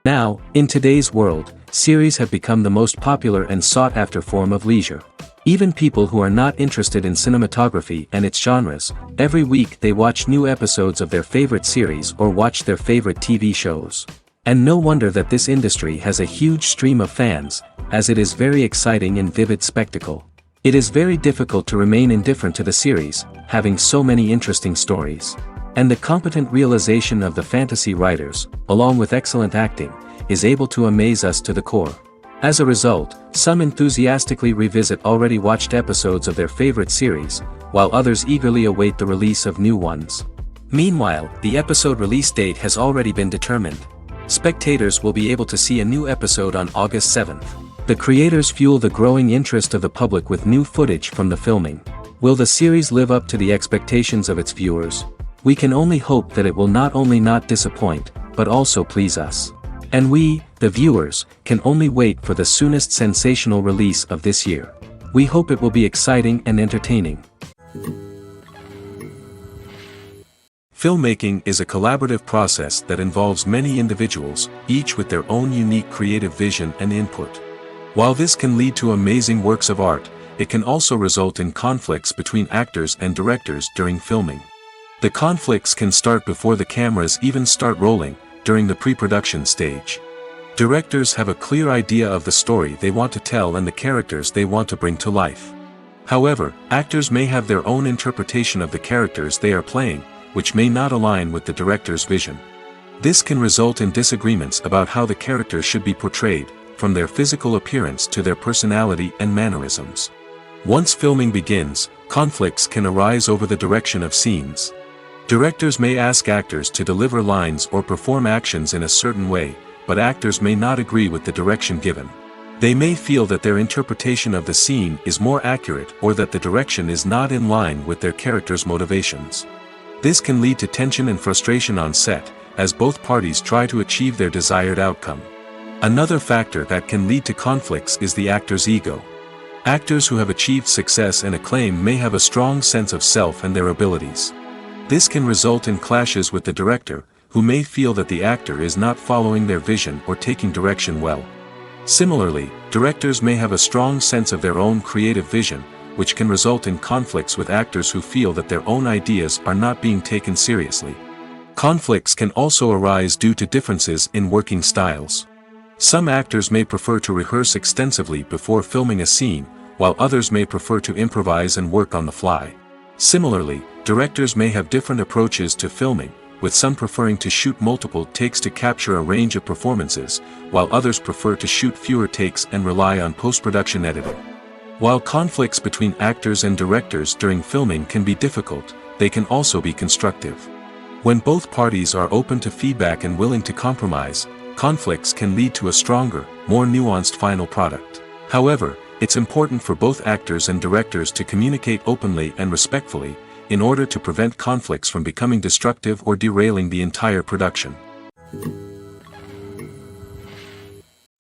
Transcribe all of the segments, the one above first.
Now, in today's world, series have become the most popular and sought-after form of leisure. Even people who are not interested in cinematography and its genres, every week they watch new episodes of their favorite series or watch their favorite TV shows. And no wonder that this industry has a huge stream of fans, as it is very exciting and vivid spectacle. It is very difficult to remain indifferent to the series, having so many interesting stories. And the competent realization of the fantasy writers, along with excellent acting, is able to amaze us to the core. As a result, some enthusiastically revisit already watched episodes of their favorite series, while others eagerly await the release of new ones. Meanwhile, the episode release date has already been determined. Spectators will be able to see a new episode on August 7th. The creators fuel the growing interest of the public with new footage from the filming. Will the series live up to the expectations of its viewers? We can only hope that it will not only not disappoint, but also please us. And we, the viewers, can only wait for the soonest sensational release of this year. We hope it will be exciting and entertaining. Filmmaking is a collaborative process that involves many individuals, each with their own unique creative vision and input. While this can lead to amazing works of art, it can also result in conflicts between actors and directors during filming. The conflicts can start before the cameras even start rolling, during the pre-production stage. Directors have a clear idea of the story they want to tell and the characters they want to bring to life. However, actors may have their own interpretation of the characters they are playing, which may not align with the director's vision. This can result in disagreements about how the characters should be portrayed, from their physical appearance to their personality and mannerisms. Once filming begins, conflicts can arise over the direction of scenes. Directors may ask actors to deliver lines or perform actions in a certain way, but actors may not agree with the direction given. They may feel that their interpretation of the scene is more accurate or that the direction is not in line with their character's motivations. This can lead to tension and frustration on set, as both parties try to achieve their desired outcome. Another factor that can lead to conflicts is the actor's ego. Actors who have achieved success and acclaim may have a strong sense of self and their abilities. This can result in clashes with the director, who may feel that the actor is not following their vision or taking direction well. Similarly, directors may have a strong sense of their own creative vision, which can result in conflicts with actors who feel that their own ideas are not being taken seriously. Conflicts can also arise due to differences in working styles. Some actors may prefer to rehearse extensively before filming a scene, while others may prefer to improvise and work on the fly. Similarly, directors may have different approaches to filming, with some preferring to shoot multiple takes to capture a range of performances, while others prefer to shoot fewer takes and rely on post-production editing. While conflicts between actors and directors during filming can be difficult, they can also be constructive. When both parties are open to feedback and willing to compromise, conflicts can lead to a stronger, more nuanced final product. However, it's important for both actors and directors to communicate openly and respectfully, in order to prevent conflicts from becoming destructive or derailing the entire production.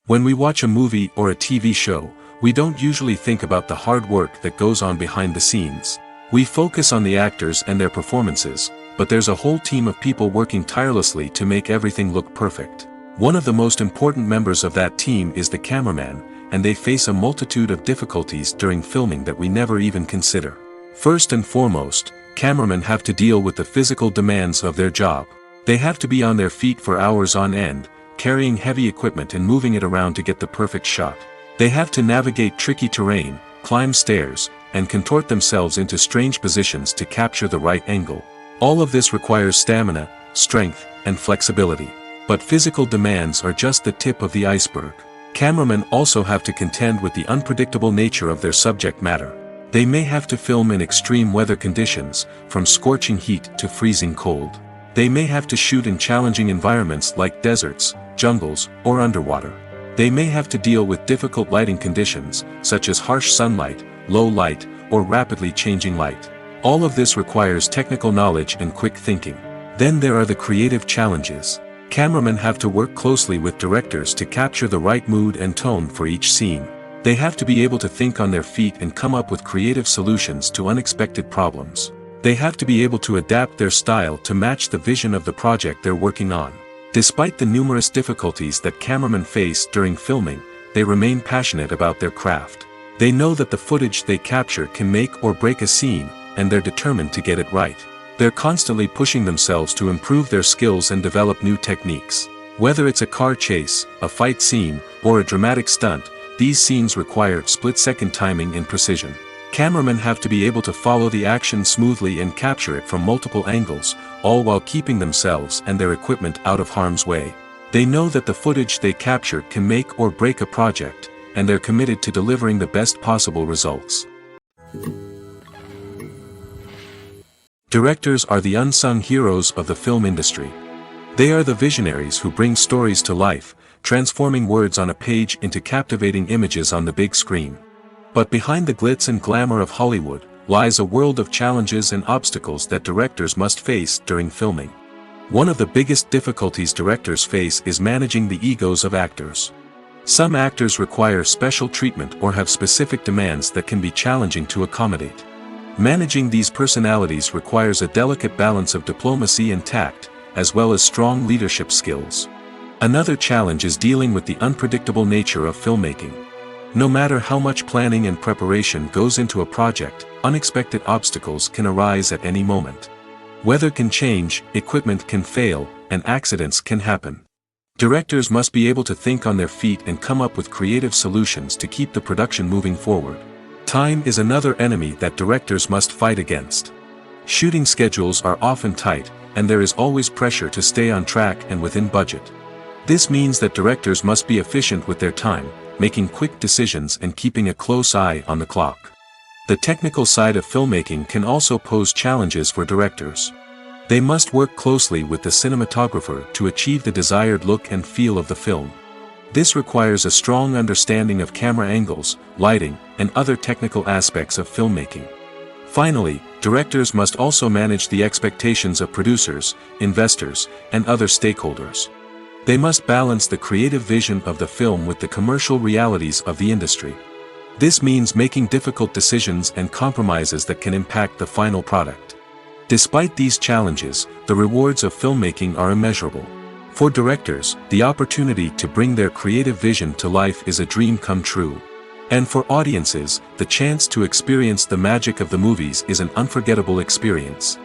When we watch a movie or a TV show, we don't usually think about the hard work that goes on behind the scenes. We focus on the actors and their performances, but there's a whole team of people working tirelessly to make everything look perfect. One of the most important members of that team is the cameraman, and they face a multitude of difficulties during filming that we never even consider. First and foremost, cameramen have to deal with the physical demands of their job. They have to be on their feet for hours on end, carrying heavy equipment and moving it around to get the perfect shot. They have to navigate tricky terrain, climb stairs, and contort themselves into strange positions to capture the right angle. All of this requires stamina, strength, and flexibility. But physical demands are just the tip of the iceberg. Cameramen also have to contend with the unpredictable nature of their subject matter. They may have to film in extreme weather conditions, from scorching heat to freezing cold. They may have to shoot in challenging environments like deserts, jungles, or underwater. They may have to deal with difficult lighting conditions, such as harsh sunlight, low light, or rapidly changing light. All of this requires technical knowledge and quick thinking. Then there are the creative challenges. Cameramen have to work closely with directors to capture the right mood and tone for each scene. They have to be able to think on their feet and come up with creative solutions to unexpected problems. They have to be able to adapt their style to match the vision of the project they're working on. Despite the numerous difficulties that cameramen face during filming, they remain passionate about their craft. They know that the footage they capture can make or break a scene, and they're determined to get it right. They're constantly pushing themselves to improve their skills and develop new techniques. Whether it's a car chase, a fight scene, or a dramatic stunt, these scenes require split-second timing and precision. Cameramen have to be able to follow the action smoothly and capture it from multiple angles, all while keeping themselves and their equipment out of harm's way. They know that the footage they capture can make or break a project, and they're committed to delivering the best possible results. Directors are the unsung heroes of the film industry. They are the visionaries who bring stories to life, transforming words on a page into captivating images on the big screen. But behind the glitz and glamour of Hollywood, lies a world of challenges and obstacles that directors must face during filming. One of the biggest difficulties directors face is managing the egos of actors. Some actors require special treatment or have specific demands that can be challenging to accommodate. Managing these personalities requires a delicate balance of diplomacy and tact, as well as strong leadership skills. Another challenge is dealing with the unpredictable nature of filmmaking. No matter how much planning and preparation goes into a project, unexpected obstacles can arise at any moment. Weather can change, equipment can fail, and accidents can happen. Directors must be able to think on their feet and come up with creative solutions to keep the production moving forward. Time is another enemy that directors must fight against. Shooting schedules are often tight, and there is always pressure to stay on track and within budget. This means that directors must be efficient with their time, making quick decisions and keeping a close eye on the clock. The technical side of filmmaking can also pose challenges for directors. They must work closely with the cinematographer to achieve the desired look and feel of the film. This requires a strong understanding of camera angles, lighting, and other technical aspects of filmmaking. Finally, directors must also manage the expectations of producers, investors, and other stakeholders. They must balance the creative vision of the film with the commercial realities of the industry. This means making difficult decisions and compromises that can impact the final product. Despite these challenges, the rewards of filmmaking are immeasurable. For directors, the opportunity to bring their creative vision to life is a dream come true. And for audiences, the chance to experience the magic of the movies is an unforgettable experience.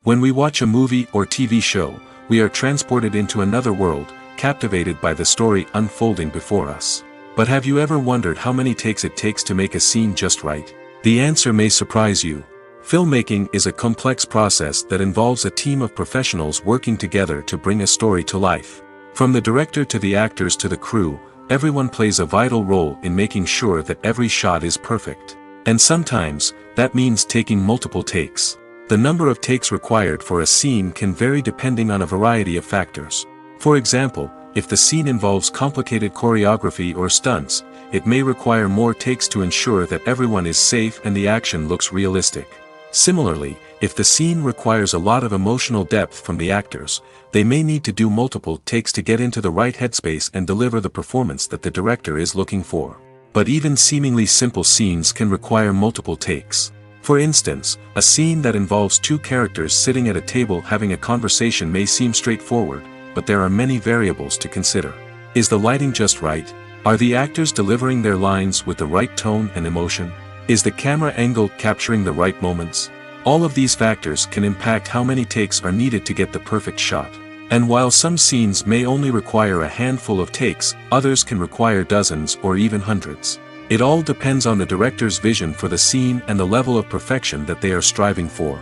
When we watch a movie or TV show, we are transported into another world, captivated by the story unfolding before us. But have you ever wondered how many takes it takes to make a scene just right? The answer may surprise you. Filmmaking is a complex process that involves a team of professionals working together to bring a story to life. From the director to the actors to the crew, everyone plays a vital role in making sure that every shot is perfect. And sometimes, that means taking multiple takes. The number of takes required for a scene can vary depending on a variety of factors. For example, if the scene involves complicated choreography or stunts, it may require more takes to ensure that everyone is safe and the action looks realistic. Similarly, if the scene requires a lot of emotional depth from the actors, they may need to do multiple takes to get into the right headspace and deliver the performance that the director is looking for. But even seemingly simple scenes can require multiple takes. For instance, a scene that involves two characters sitting at a table having a conversation may seem straightforward, but there are many variables to consider. Is the lighting just right? Are the actors delivering their lines with the right tone and emotion? Is the camera angle capturing the right moments? All of these factors can impact how many takes are needed to get the perfect shot. And while some scenes may only require a handful of takes, others can require dozens or even hundreds. It all depends on the director's vision for the scene and the level of perfection that they are striving for.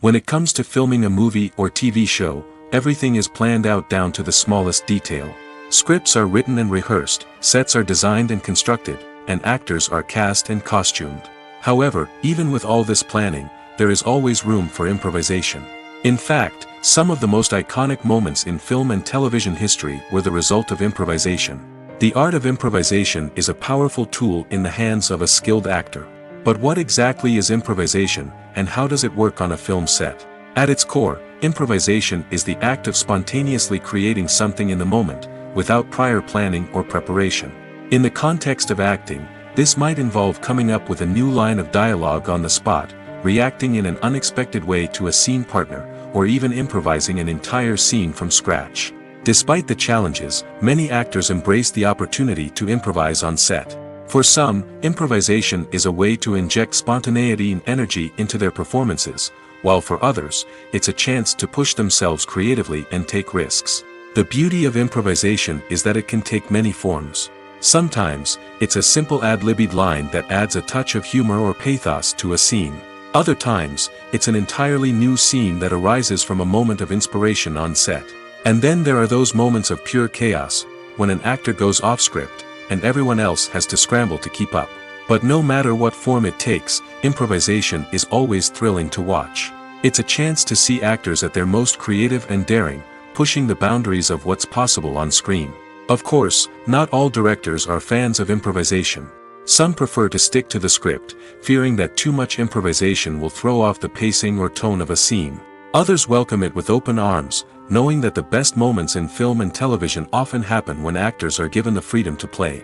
When it comes to filming a movie or TV show, everything is planned out down to the smallest detail. Scripts are written and rehearsed, sets are designed and constructed, and actors are cast and costumed. However, even with all this planning, there is always room for improvisation. In fact, some of the most iconic moments in film and television history were the result of improvisation. The art of improvisation is a powerful tool in the hands of a skilled actor. But what exactly is improvisation, and how does it work on a film set? At its core, improvisation is the act of spontaneously creating something in the moment, without prior planning or preparation. In the context of acting, this might involve coming up with a new line of dialogue on the spot, reacting in an unexpected way to a scene partner, or even improvising an entire scene from scratch. Despite the challenges, many actors embrace the opportunity to improvise on set. For some, improvisation is a way to inject spontaneity and energy into their performances, while for others, it's a chance to push themselves creatively and take risks. The beauty of improvisation is that it can take many forms. Sometimes, it's a simple ad-libbed line that adds a touch of humor or pathos to a scene. Other times, it's an entirely new scene that arises from a moment of inspiration on set. And then there are those moments of pure chaos, when an actor goes off script, and everyone else has to scramble to keep up. But no matter what form it takes, improvisation is always thrilling to watch. It's a chance to see actors at their most creative and daring, pushing the boundaries of what's possible on screen. Of course, not all directors are fans of improvisation. Some prefer to stick to the script, fearing that too much improvisation will throw off the pacing or tone of a scene. Others welcome it with open arms, knowing that the best moments in film and television often happen when actors are given the freedom to play.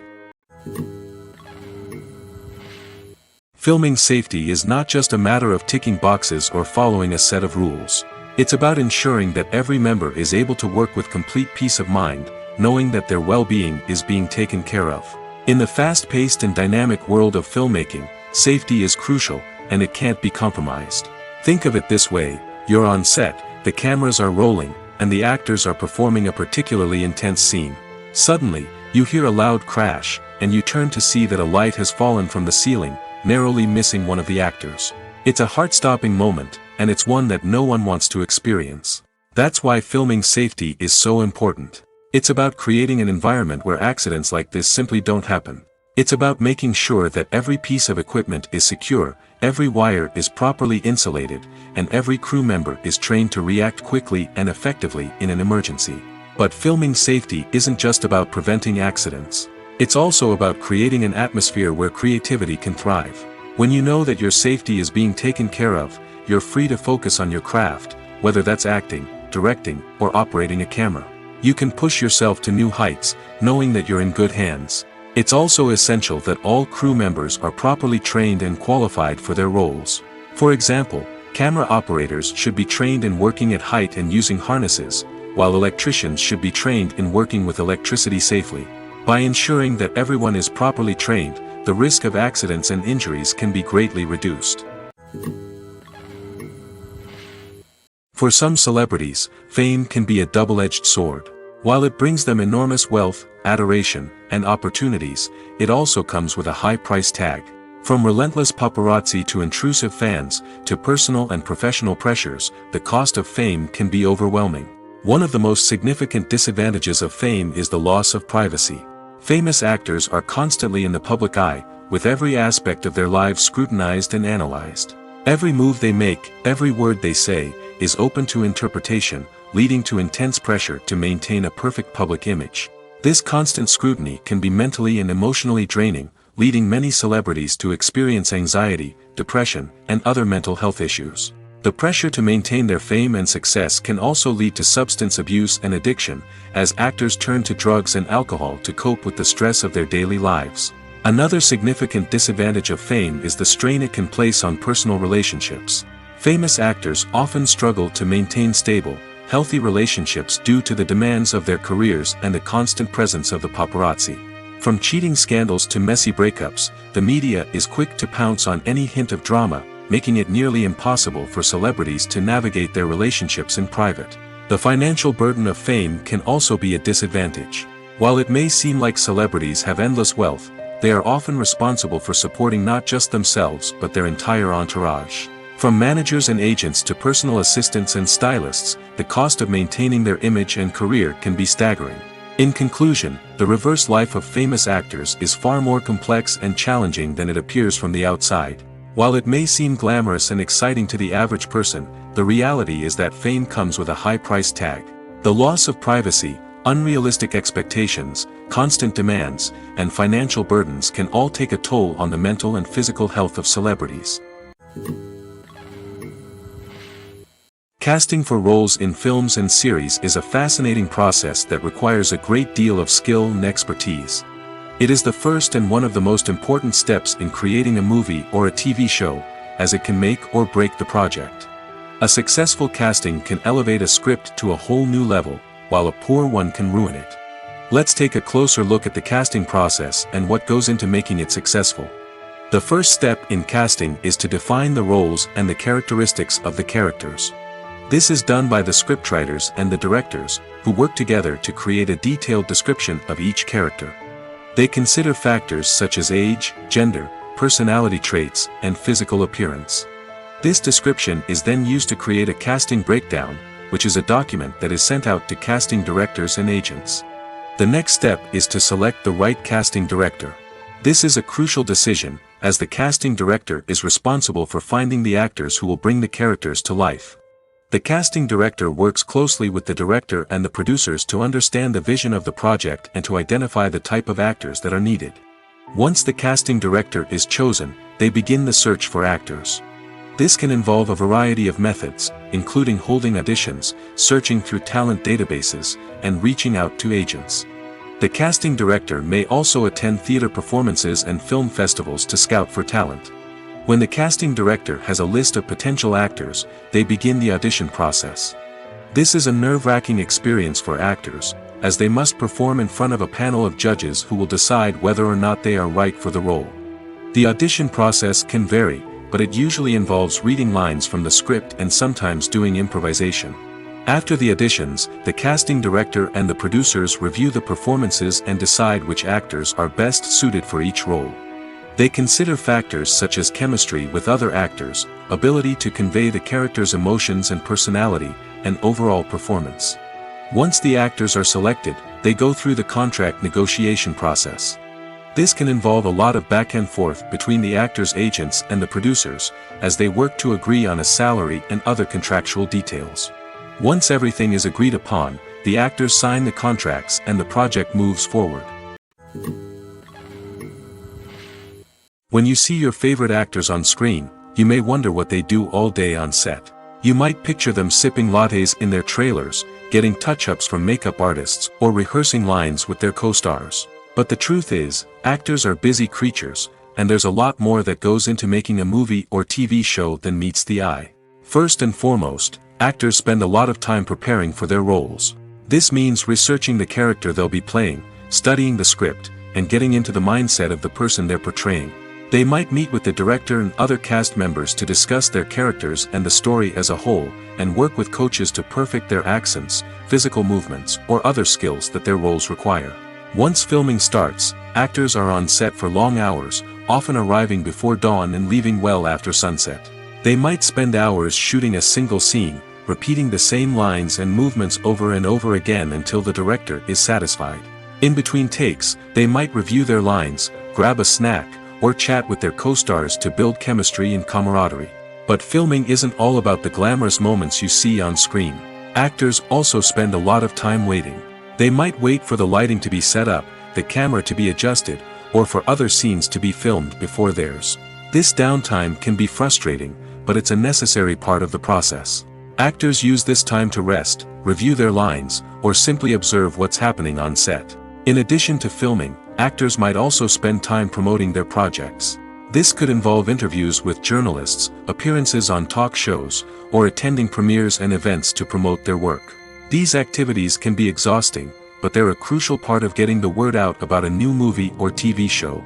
Filming safety is not just a matter of ticking boxes or following a set of rules. It's about ensuring that every member is able to work with complete peace of mind, knowing that their well-being is being taken care of. In the fast-paced and dynamic world of filmmaking, safety is crucial, and it can't be compromised. Think of it this way: you're on set, the cameras are rolling, and the actors are performing a particularly intense scene. Suddenly, you hear a loud crash, and you turn to see that a light has fallen from the ceiling, narrowly missing one of the actors. It's a heart-stopping moment, and it's one that no one wants to experience. That's why filming safety is so important. It's about creating an environment where accidents like this simply don't happen. It's about making sure that every piece of equipment is secure, every wire is properly insulated, and every crew member is trained to react quickly and effectively in an emergency. But filming safety isn't just about preventing accidents. It's also about creating an atmosphere where creativity can thrive. When you know that your safety is being taken care of, you're free to focus on your craft, whether that's acting, directing, or operating a camera. You can push yourself to new heights, knowing that you're in good hands. It's also essential that all crew members are properly trained and qualified for their roles. For example, camera operators should be trained in working at height and using harnesses, while electricians should be trained in working with electricity safely. By ensuring that everyone is properly trained, the risk of accidents and injuries can be greatly reduced. For some celebrities, fame can be a double-edged sword. While it brings them enormous wealth, adoration, and opportunities, it also comes with a high price tag. From relentless paparazzi to intrusive fans, to personal and professional pressures, the cost of fame can be overwhelming. One of the most significant disadvantages of fame is the loss of privacy. Famous actors are constantly in the public eye, with every aspect of their lives scrutinized and analyzed. Every move they make, every word they say, is open to interpretation, leading to intense pressure to maintain a perfect public image. This constant scrutiny can be mentally and emotionally draining, leading many celebrities to experience anxiety, depression, and other mental health issues. The pressure to maintain their fame and success can also lead to substance abuse and addiction, as actors turn to drugs and alcohol to cope with the stress of their daily lives. Another significant disadvantage of fame is the strain it can place on personal relationships. Famous actors often struggle to maintain stable, healthy relationships due to the demands of their careers and the constant presence of the paparazzi. From cheating scandals to messy breakups, the media is quick to pounce on any hint of drama, making it nearly impossible for celebrities to navigate their relationships in private. The financial burden of fame can also be a disadvantage. While it may seem like celebrities have endless wealth, they are often responsible for supporting not just themselves but their entire entourage. From managers and agents to personal assistants and stylists, the cost of maintaining their image and career can be staggering. In conclusion, the reverse life of famous actors is far more complex and challenging than it appears from the outside. While it may seem glamorous and exciting to the average person, the reality is that fame comes with a high price tag. The loss of privacy, unrealistic expectations, constant demands, and financial burdens can all take a toll on the mental and physical health of celebrities. Casting for roles in films and series is a fascinating process that requires a great deal of skill and expertise. It is the first and one of the most important steps in creating a movie or a TV show, as it can make or break the project. A successful casting can elevate a script to a whole new level, while a poor one can ruin it. Let's take a closer look at the casting process and what goes into making it successful. The first step in casting is to define the roles and the characteristics of the characters. This is done by the scriptwriters and the directors, who work together to create a detailed description of each character. They consider factors such as age, gender, personality traits, and physical appearance. This description is then used to create a casting breakdown, which is a document that is sent out to casting directors and agents. The next step is to select the right casting director. This is a crucial decision, as the casting director is responsible for finding the actors who will bring the characters to life. The casting director works closely with the director and the producers to understand the vision of the project and to identify the type of actors that are needed. Once the casting director is chosen, they begin the search for actors. This can involve a variety of methods, including holding auditions, searching through talent databases, and reaching out to agents. The casting director may also attend theater performances and film festivals to scout for talent. When the casting director has a list of potential actors, they begin the audition process. This is a nerve-wracking experience for actors, as they must perform in front of a panel of judges who will decide whether or not they are right for the role. The audition process can vary, but it usually involves reading lines from the script and sometimes doing improvisation. After the auditions, the casting director and the producers review the performances and decide which actors are best suited for each role. They consider factors such as chemistry with other actors, ability to convey the character's emotions and personality, and overall performance. Once the actors are selected, they go through the contract negotiation process. This can involve a lot of back and forth between the actors' agents and the producers, as they work to agree on a salary and other contractual details. Once everything is agreed upon, the actors sign the contracts and the project moves forward. When you see your favorite actors on screen, you may wonder what they do all day on set. You might picture them sipping lattes in their trailers, getting touch-ups from makeup artists, or rehearsing lines with their co-stars. But the truth is, actors are busy creatures, and there's a lot more that goes into making a movie or TV show than meets the eye. First and foremost, actors spend a lot of time preparing for their roles. This means researching the character they'll be playing, studying the script, and getting into the mindset of the person they're portraying. They might meet with the director and other cast members to discuss their characters and the story as a whole, and work with coaches to perfect their accents, physical movements, or other skills that their roles require. Once filming starts, actors are on set for long hours, often arriving before dawn and leaving well after sunset. They might spend hours shooting a single scene, repeating the same lines and movements over and over again until the director is satisfied. In between takes, they might review their lines, grab a snack, or chat with their co-stars to build chemistry and camaraderie. But filming isn't all about the glamorous moments you see on screen. Actors also spend a lot of time waiting. They might wait for the lighting to be set up, the camera to be adjusted, or for other scenes to be filmed before theirs. This downtime can be frustrating, but it's a necessary part of the process. Actors use this time to rest, review their lines, or simply observe what's happening on set. In addition to filming, actors might also spend time promoting their projects. This could involve interviews with journalists, appearances on talk shows, or attending premieres and events to promote their work. These activities can be exhausting, but they're a crucial part of getting the word out about a new movie or TV show.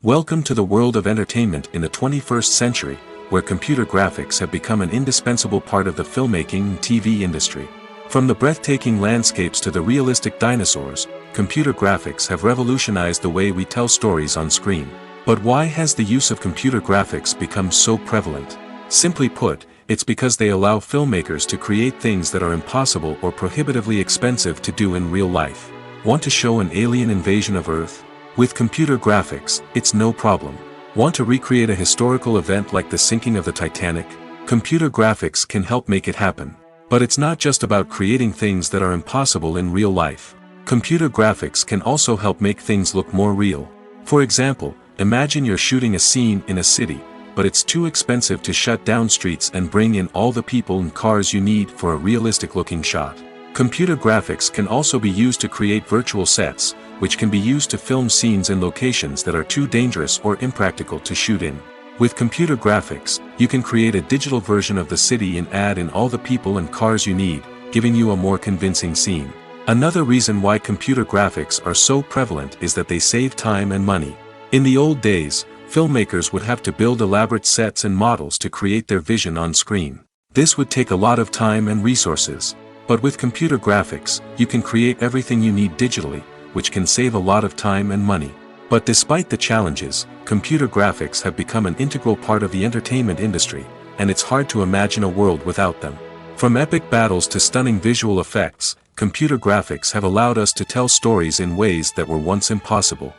Welcome to the world of entertainment in the 21st century, where computer graphics have become an indispensable part of the filmmaking and TV industry. From the breathtaking landscapes to the realistic dinosaurs, computer graphics have revolutionized the way we tell stories on screen. But why has the use of computer graphics become so prevalent? Simply put, it's because they allow filmmakers to create things that are impossible or prohibitively expensive to do in real life. Want to show an alien invasion of Earth? With computer graphics, it's no problem. Want to recreate a historical event like the sinking of the Titanic? Computer graphics can help make it happen. But it's not just about creating things that are impossible in real life. Computer graphics can also help make things look more real. For example, imagine you're shooting a scene in a city, but it's too expensive to shut down streets and bring in all the people and cars you need for a realistic-looking shot. Computer graphics can also be used to create virtual sets, which can be used to film scenes in locations that are too dangerous or impractical to shoot in. With computer graphics, you can create a digital version of the city and add in all the people and cars you need, giving you a more convincing scene. Another reason why computer graphics are so prevalent is that they save time and money. In the old days, filmmakers would have to build elaborate sets and models to create their vision on screen. This would take a lot of time and resources. But with computer graphics, you can create everything you need digitally, which can save a lot of time and money. But despite the challenges, computer graphics have become an integral part of the entertainment industry, and it's hard to imagine a world without them. From epic battles to stunning visual effects, computer graphics have allowed us to tell stories in ways that were once impossible.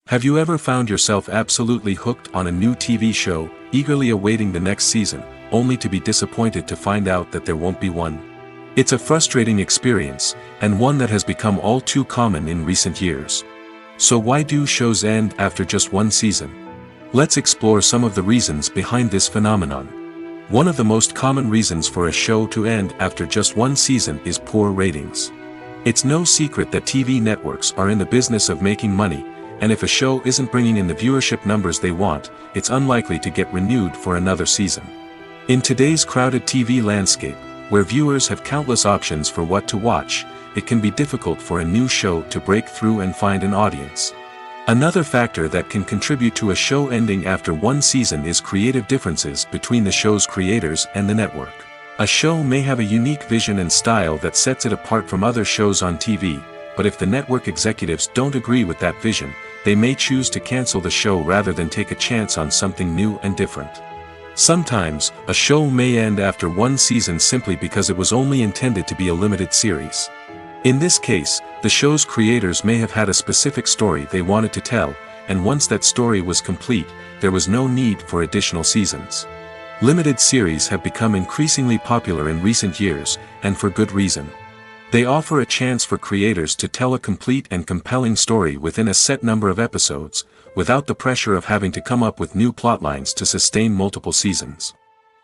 Have you ever found yourself absolutely hooked on a new TV show, eagerly awaiting the next season, only to be disappointed to find out that there won't be one? It's a frustrating experience, and one that has become all too common in recent years. So why do shows end after just one season? Let's explore some of the reasons behind this phenomenon. One of the most common reasons for a show to end after just one season is poor ratings. It's no secret that TV networks are in the business of making money, and if a show isn't bringing in the viewership numbers they want, it's unlikely to get renewed for another season. In today's crowded TV landscape, where viewers have countless options for what to watch, it can be difficult for a new show to break through and find an audience. Another factor that can contribute to a show ending after one season is creative differences between the show's creators and the network. A show may have a unique vision and style that sets it apart from other shows on TV, but if the network executives don't agree with that vision, they may choose to cancel the show rather than take a chance on something new and different. Sometimes, a show may end after one season simply because it was only intended to be a limited series. In this case, the show's creators may have had a specific story they wanted to tell, and once that story was complete, there was no need for additional seasons. Limited series have become increasingly popular in recent years, and for good reason. They offer a chance for creators to tell a complete and compelling story within a set number of episodes, without the pressure of having to come up with new plotlines to sustain multiple seasons.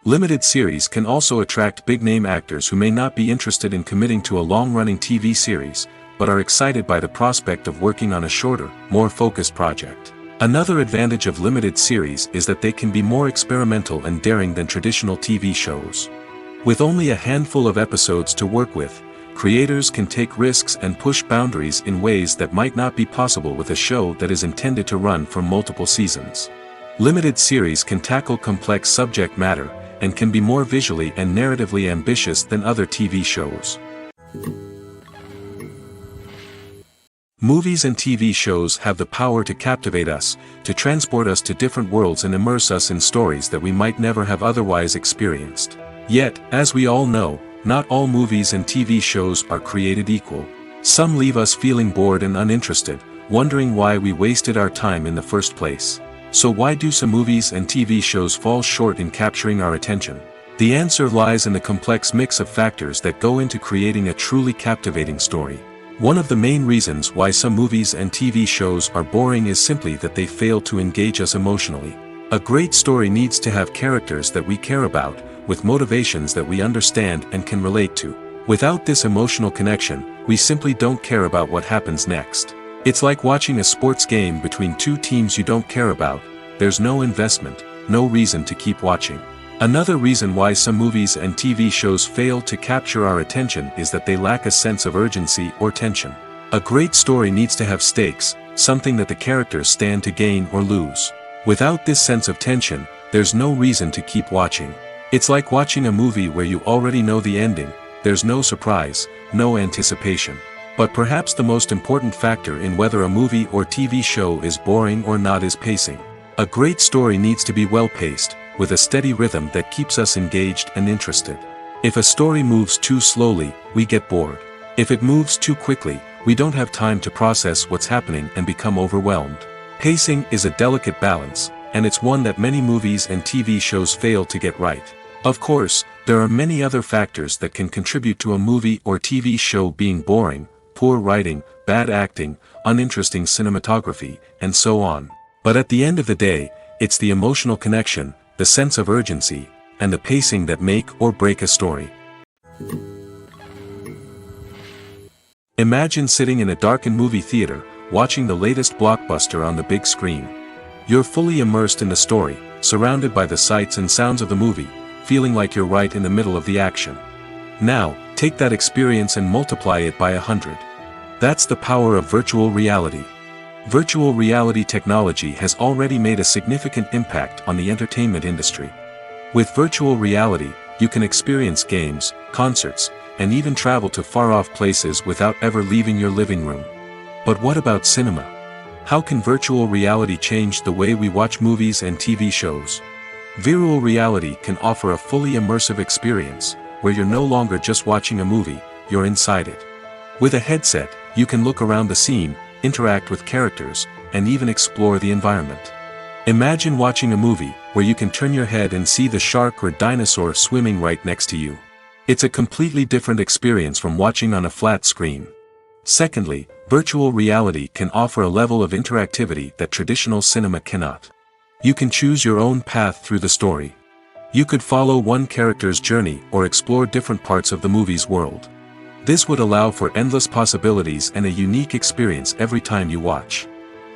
Limited series can also attract big-name actors who may not be interested in committing to a long-running TV series, but are excited by the prospect of working on a shorter, more focused project. Another advantage of limited series is that they can be more experimental and daring than traditional TV shows. With only a handful of episodes to work with, creators can take risks and push boundaries in ways that might not be possible with a show that is intended to run for multiple seasons. Limited series can tackle complex subject matter, and can be more visually and narratively ambitious than other TV shows. Movies and TV shows have the power to captivate us, to transport us to different worlds and immerse us in stories that we might never have otherwise experienced. Yet, as we all know, not all movies and TV shows are created equal. Some leave us feeling bored and uninterested, wondering why we wasted our time in the first place. So why do some movies and TV shows fall short in capturing our attention? The answer lies in the complex mix of factors that go into creating a truly captivating story. One of the main reasons why some movies and TV shows are boring is simply that they fail to engage us emotionally. A great story needs to have characters that we care about, with motivations that we understand and can relate to. Without this emotional connection, we simply don't care about what happens next. It's like watching a sports game between two teams you don't care about. There's no investment, no reason to keep watching. Another reason why some movies and TV shows fail to capture our attention is that they lack a sense of urgency or tension. A great story needs to have stakes, something that the characters stand to gain or lose. Without this sense of tension, there's no reason to keep watching. It's like watching a movie where you already know the ending. There's no surprise, no anticipation. But perhaps the most important factor in whether a movie or TV show is boring or not is pacing. A great story needs to be well-paced, with a steady rhythm that keeps us engaged and interested. If a story moves too slowly, we get bored. If it moves too quickly, we don't have time to process what's happening and become overwhelmed. Pacing is a delicate balance, and it's one that many movies and TV shows fail to get right. Of course, there are many other factors that can contribute to a movie or TV show being boring: poor writing, bad acting, uninteresting cinematography, and so on. But at the end of the day, it's the emotional connection, the sense of urgency, and the pacing that make or break a story. Imagine sitting in a darkened movie theater, watching the latest blockbuster on the big screen. You're fully immersed in the story, surrounded by the sights and sounds of the movie, feeling like you're right in the middle of the action. Now, take that experience and multiply it by 100. That's the power of virtual reality. Virtual reality technology has already made a significant impact on the entertainment industry. With virtual reality, you can experience games, concerts, and even travel to far-off places without ever leaving your living room. But what about cinema? How can virtual reality change the way we watch movies and TV shows? Virtual reality can offer a fully immersive experience, where you're no longer just watching a movie, you're inside it. With a headset, you can look around the scene, interact with characters, and even explore the environment. Imagine watching a movie, where you can turn your head and see the shark or dinosaur swimming right next to you. It's a completely different experience from watching on a flat screen. Secondly, virtual reality can offer a level of interactivity that traditional cinema cannot. You can choose your own path through the story. You could follow one character's journey or explore different parts of the movie's world. This would allow for endless possibilities and a unique experience every time you watch.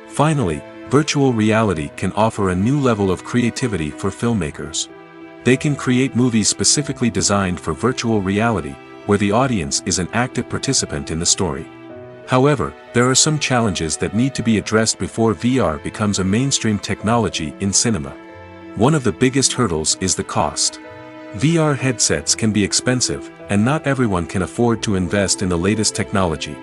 Finally, virtual reality can offer a new level of creativity for filmmakers. They can create movies specifically designed for virtual reality, where the audience is an active participant in the story. However, there are some challenges that need to be addressed before VR becomes a mainstream technology in cinema. One of the biggest hurdles is the cost. VR headsets can be expensive, and not everyone can afford to invest in the latest technology.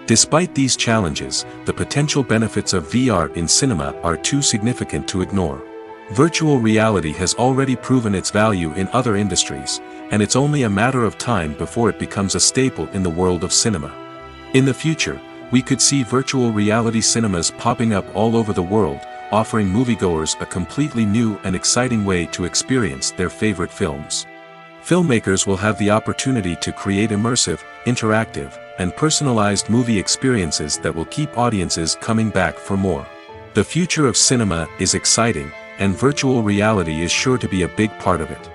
Despite these challenges, the potential benefits of VR in cinema are too significant to ignore. Virtual reality has already proven its value in other industries, and it's only a matter of time before it becomes a staple in the world of cinema. In the future, we could see virtual reality cinemas popping up all over the world, offering moviegoers a completely new and exciting way to experience their favorite films. Filmmakers will have the opportunity to create immersive, interactive, and personalized movie experiences that will keep audiences coming back for more. The future of cinema is exciting, and virtual reality is sure to be a big part of it.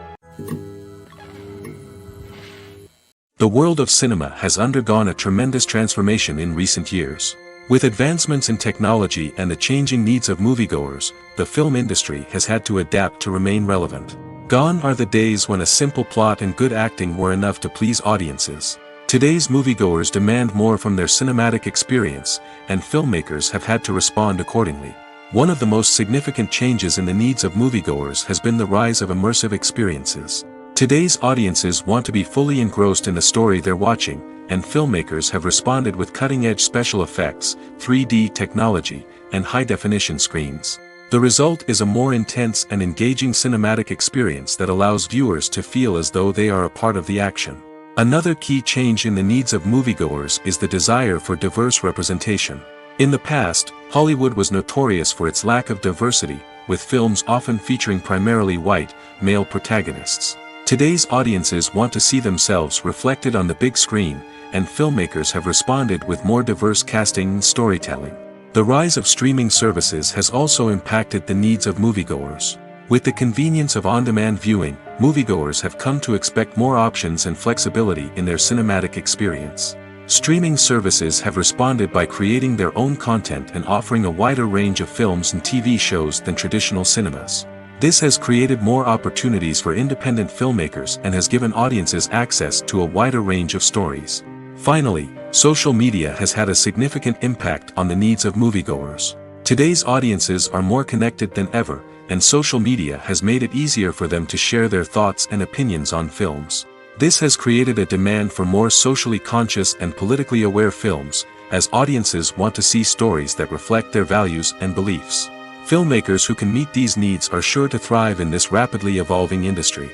The world of cinema has undergone a tremendous transformation in recent years. With advancements in technology and the changing needs of moviegoers, the film industry has had to adapt to remain relevant. Gone are the days when a simple plot and good acting were enough to please audiences. Today's moviegoers demand more from their cinematic experience, and filmmakers have had to respond accordingly. One of the most significant changes in the needs of moviegoers has been the rise of immersive experiences. Today's audiences want to be fully engrossed in the story they're watching, and filmmakers have responded with cutting-edge special effects, 3D technology, and high-definition screens. The result is a more intense and engaging cinematic experience that allows viewers to feel as though they are a part of the action. Another key change in the needs of moviegoers is the desire for diverse representation. In the past, Hollywood was notorious for its lack of diversity, with films often featuring primarily white, male protagonists. Today's audiences want to see themselves reflected on the big screen, and filmmakers have responded with more diverse casting and storytelling. The rise of streaming services has also impacted the needs of moviegoers. With the convenience of on-demand viewing, moviegoers have come to expect more options and flexibility in their cinematic experience. Streaming services have responded by creating their own content and offering a wider range of films and TV shows than traditional cinemas. This has created more opportunities for independent filmmakers and has given audiences access to a wider range of stories. Finally, social media has had a significant impact on the needs of moviegoers. Today's audiences are more connected than ever, and social media has made it easier for them to share their thoughts and opinions on films. This has created a demand for more socially conscious and politically aware films, as audiences want to see stories that reflect their values and beliefs. Filmmakers who can meet these needs are sure to thrive in this rapidly evolving industry.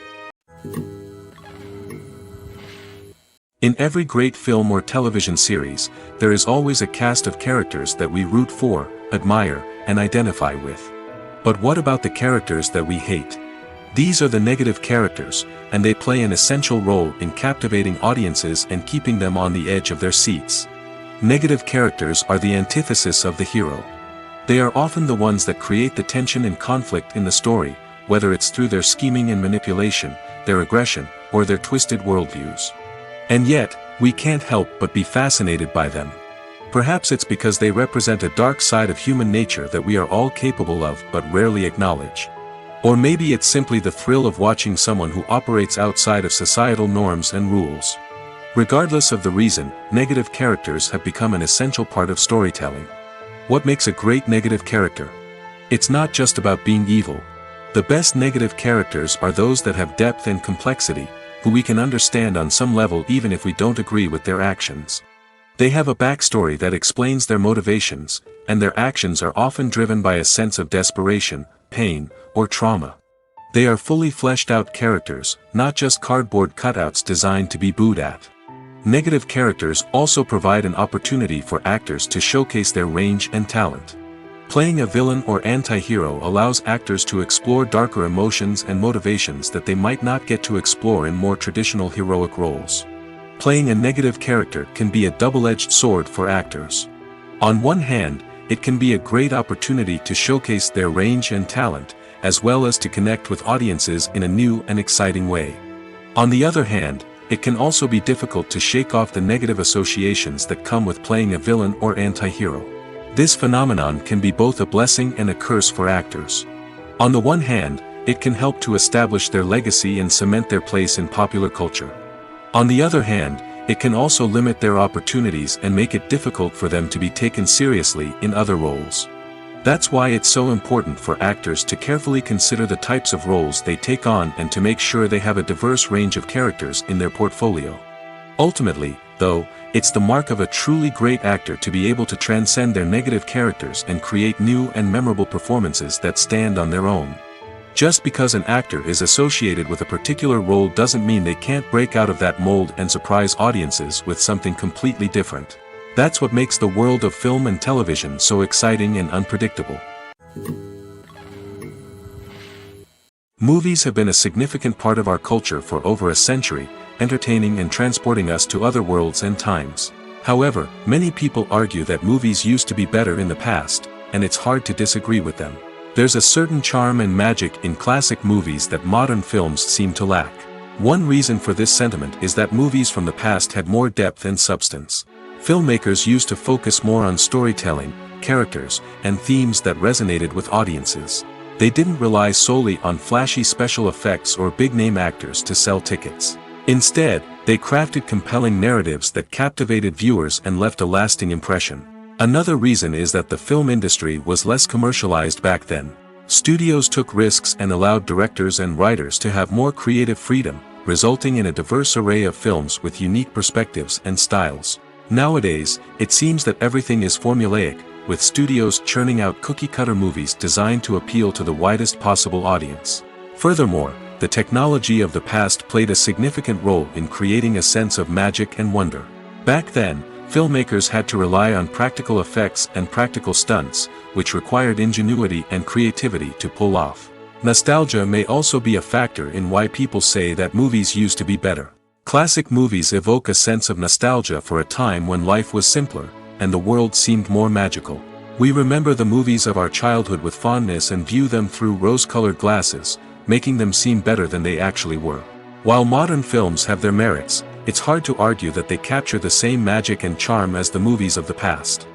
In every great film or television series, there is always a cast of characters that we root for, admire, and identify with. But what about the characters that we hate? These are the negative characters, and they play an essential role in captivating audiences and keeping them on the edge of their seats. Negative characters are the antithesis of the hero. They are often the ones that create the tension and conflict in the story, whether it's through their scheming and manipulation, their aggression, or their twisted worldviews. And yet, We can't help but be fascinated by them. Perhaps it's because they represent a dark side of human nature that we are all capable of but rarely acknowledge. Or maybe it's simply the thrill of watching someone who operates outside of societal norms and rules. Regardless of the reason, negative characters have become an essential part of storytelling. What makes a great negative character? It's not just about being evil. The best negative characters are those that have depth and complexity, who we can understand on some level even if we don't agree with their actions. They have a backstory that explains their motivations, and their actions are often driven by a sense of desperation, pain, or trauma. They are fully fleshed out characters, not just cardboard cutouts designed to be booed at. Negative characters also provide an opportunity for actors to showcase their range and talent. Playing a villain or anti-hero allows actors to explore darker emotions and motivations that they might not get to explore in more traditional heroic roles. Playing a negative character can be a double-edged sword for actors. On one hand, it can be a great opportunity to showcase their range and talent, as well as to connect with audiences in a new and exciting way. On the other hand, it can also be difficult to shake off the negative associations that come with playing a villain or anti-hero. This phenomenon can be both a blessing and a curse for actors. On the one hand, it can help to establish their legacy and cement their place in popular culture. On the other hand, it can also limit their opportunities and make it difficult for them to be taken seriously in other roles. That's why it's so important for actors to carefully consider the types of roles they take on and to make sure they have a diverse range of characters in their portfolio. Ultimately, though, it's the mark of a truly great actor to be able to transcend their negative characters and create new and memorable performances that stand on their own. Just because an actor is associated with a particular role doesn't mean they can't break out of that mold and surprise audiences with something completely different. That's what makes the world of film and television so exciting and unpredictable. Movies have been a significant part of our culture for over a century, entertaining and transporting us to other worlds and times. However, many people argue that movies used to be better in the past, and it's hard to disagree with them. There's a certain charm and magic in classic movies that modern films seem to lack. One reason for this sentiment is that movies from the past had more depth and substance. Filmmakers used to focus more on storytelling, characters, and themes that resonated with audiences. They didn't rely solely on flashy special effects or big-name actors to sell tickets. Instead, they crafted compelling narratives that captivated viewers and left a lasting impression. Another reason is that the film industry was less commercialized back then. Studios took risks and allowed directors and writers to have more creative freedom, resulting in a diverse array of films with unique perspectives and styles. Nowadays, it seems that everything is formulaic, with studios churning out cookie-cutter movies designed to appeal to the widest possible audience. Furthermore, the technology of the past played a significant role in creating a sense of magic and wonder. Back then, filmmakers had to rely on practical effects and practical stunts, which required ingenuity and creativity to pull off. Nostalgia may also be a factor in why people say that movies used to be better. Classic movies evoke a sense of nostalgia for a time when life was simpler, and the world seemed more magical. We remember the movies of our childhood with fondness and view them through rose-colored glasses, making them seem better than they actually were. While modern films have their merits, it's hard to argue that they capture the same magic and charm as the movies of the past.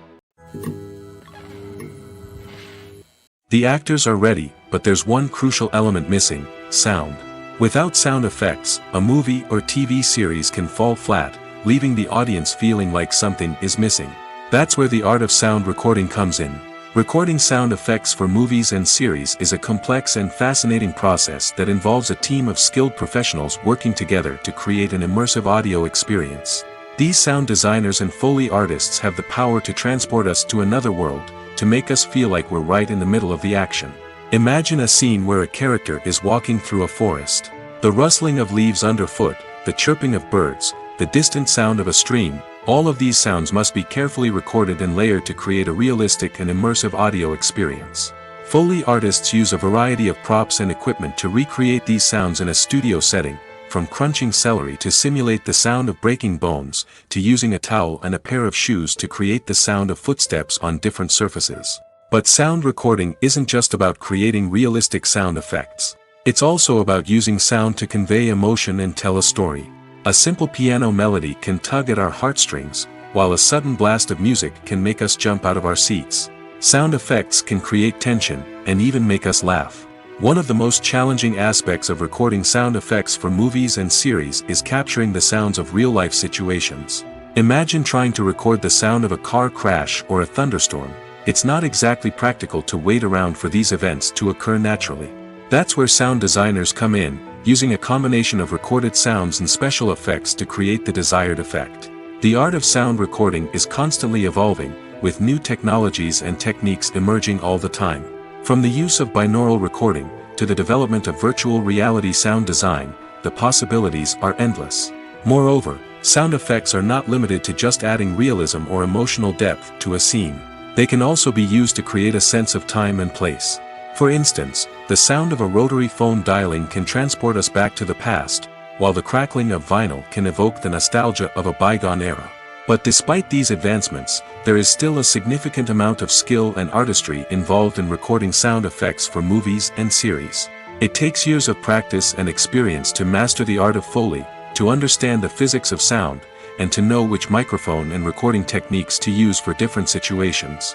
The actors are ready, but there's one crucial element missing: sound. Without sound effects, a movie or TV series can fall flat, leaving the audience feeling like something is missing. That's where the art of sound recording comes in. Recording sound effects for movies and series is a complex and fascinating process that involves a team of skilled professionals working together to create an immersive audio experience. These sound designers and Foley artists have the power to transport us to another world, to make us feel like we're right in the middle of the action. Imagine a scene where a character is walking through a forest. The rustling of leaves underfoot, the chirping of birds, the distant sound of a stream, all of these sounds must be carefully recorded and layered to create a realistic and immersive audio experience. Foley artists use a variety of props and equipment to recreate these sounds in a studio setting, from crunching celery to simulate the sound of breaking bones, to using a towel and a pair of shoes to create the sound of footsteps on different surfaces. But sound recording isn't just about creating realistic sound effects. It's also about using sound to convey emotion and tell a story. A simple piano melody can tug at our heartstrings, while a sudden blast of music can make us jump out of our seats. Sound effects can create tension, and even make us laugh. One of the most challenging aspects of recording sound effects for movies and series is capturing the sounds of real-life situations. Imagine trying to record the sound of a car crash or a thunderstorm. It's not exactly practical to wait around for these events to occur naturally. That's where sound designers come in, using a combination of recorded sounds and special effects to create the desired effect. The art of sound recording is constantly evolving, with new technologies and techniques emerging all the time. From the use of binaural recording, to the development of virtual reality sound design, the possibilities are endless. Moreover, sound effects are not limited to just adding realism or emotional depth to a scene. They can also be used to create a sense of time and place. For instance, the sound of a rotary phone dialing can transport us back to the past, while the crackling of vinyl can evoke the nostalgia of a bygone era. But despite these advancements, there is still a significant amount of skill and artistry involved in recording sound effects for movies and series. It takes years of practice and experience to master the art of Foley, to understand the physics of sound, and to know which microphone and recording techniques to use for different situations.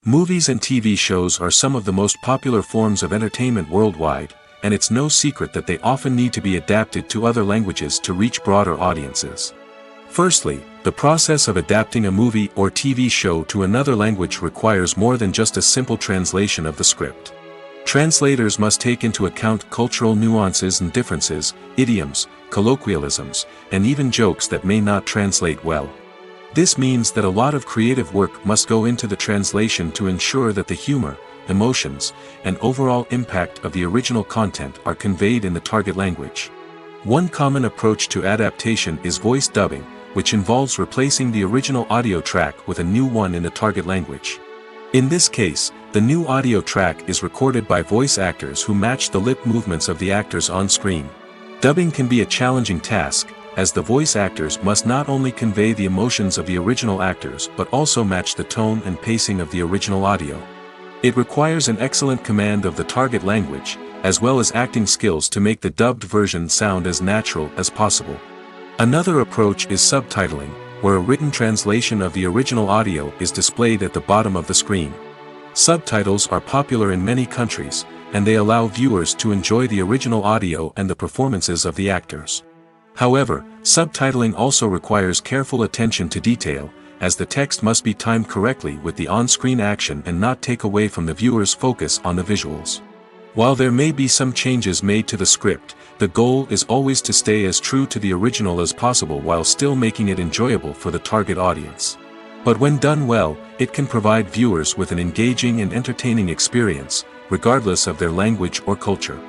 Movies and TV shows are some of the most popular forms of entertainment worldwide, and it's no secret that they often need to be adapted to other languages to reach broader audiences. Firstly, the process of adapting a movie or TV show to another language requires more than just a simple translation of the script. Translators must take into account cultural nuances and differences, idioms, colloquialisms, and even jokes that may not translate well. This means that a lot of creative work must go into the translation to ensure that the humor, emotions, and overall impact of the original content are conveyed in the target language. One common approach to adaptation is voice dubbing, which involves replacing the original audio track with a new one in the target language. In this case, the new audio track is recorded by voice actors who match the lip movements of the actors on screen. Dubbing can be a challenging task, as the voice actors must not only convey the emotions of the original actors but also match the tone and pacing of the original audio. It requires an excellent command of the target language, as well as acting skills to make the dubbed version sound as natural as possible. Another approach is subtitling, where a written translation of the original audio is displayed at the bottom of the screen. Subtitles are popular in many countries, and they allow viewers to enjoy the original audio and the performances of the actors. However, subtitling also requires careful attention to detail, as the text must be timed correctly with the on-screen action and not take away from the viewer's focus on the visuals. While there may be some changes made to the script, the goal is always to stay as true to the original as possible while still making it enjoyable for the target audience. But when done well, it can provide viewers with an engaging and entertaining experience, regardless of their language or culture.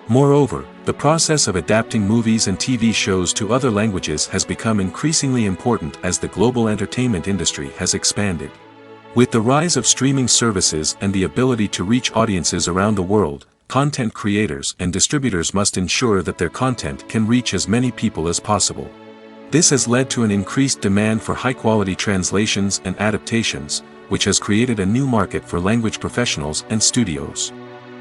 Moreover, the process of adapting movies and TV shows to other languages has become increasingly important as the global entertainment industry has expanded. With the rise of streaming services and the ability to reach audiences around the world, content creators and distributors must ensure that their content can reach as many people as possible. This has led to an increased demand for high-quality translations and adaptations, which has created a new market for language professionals and studios.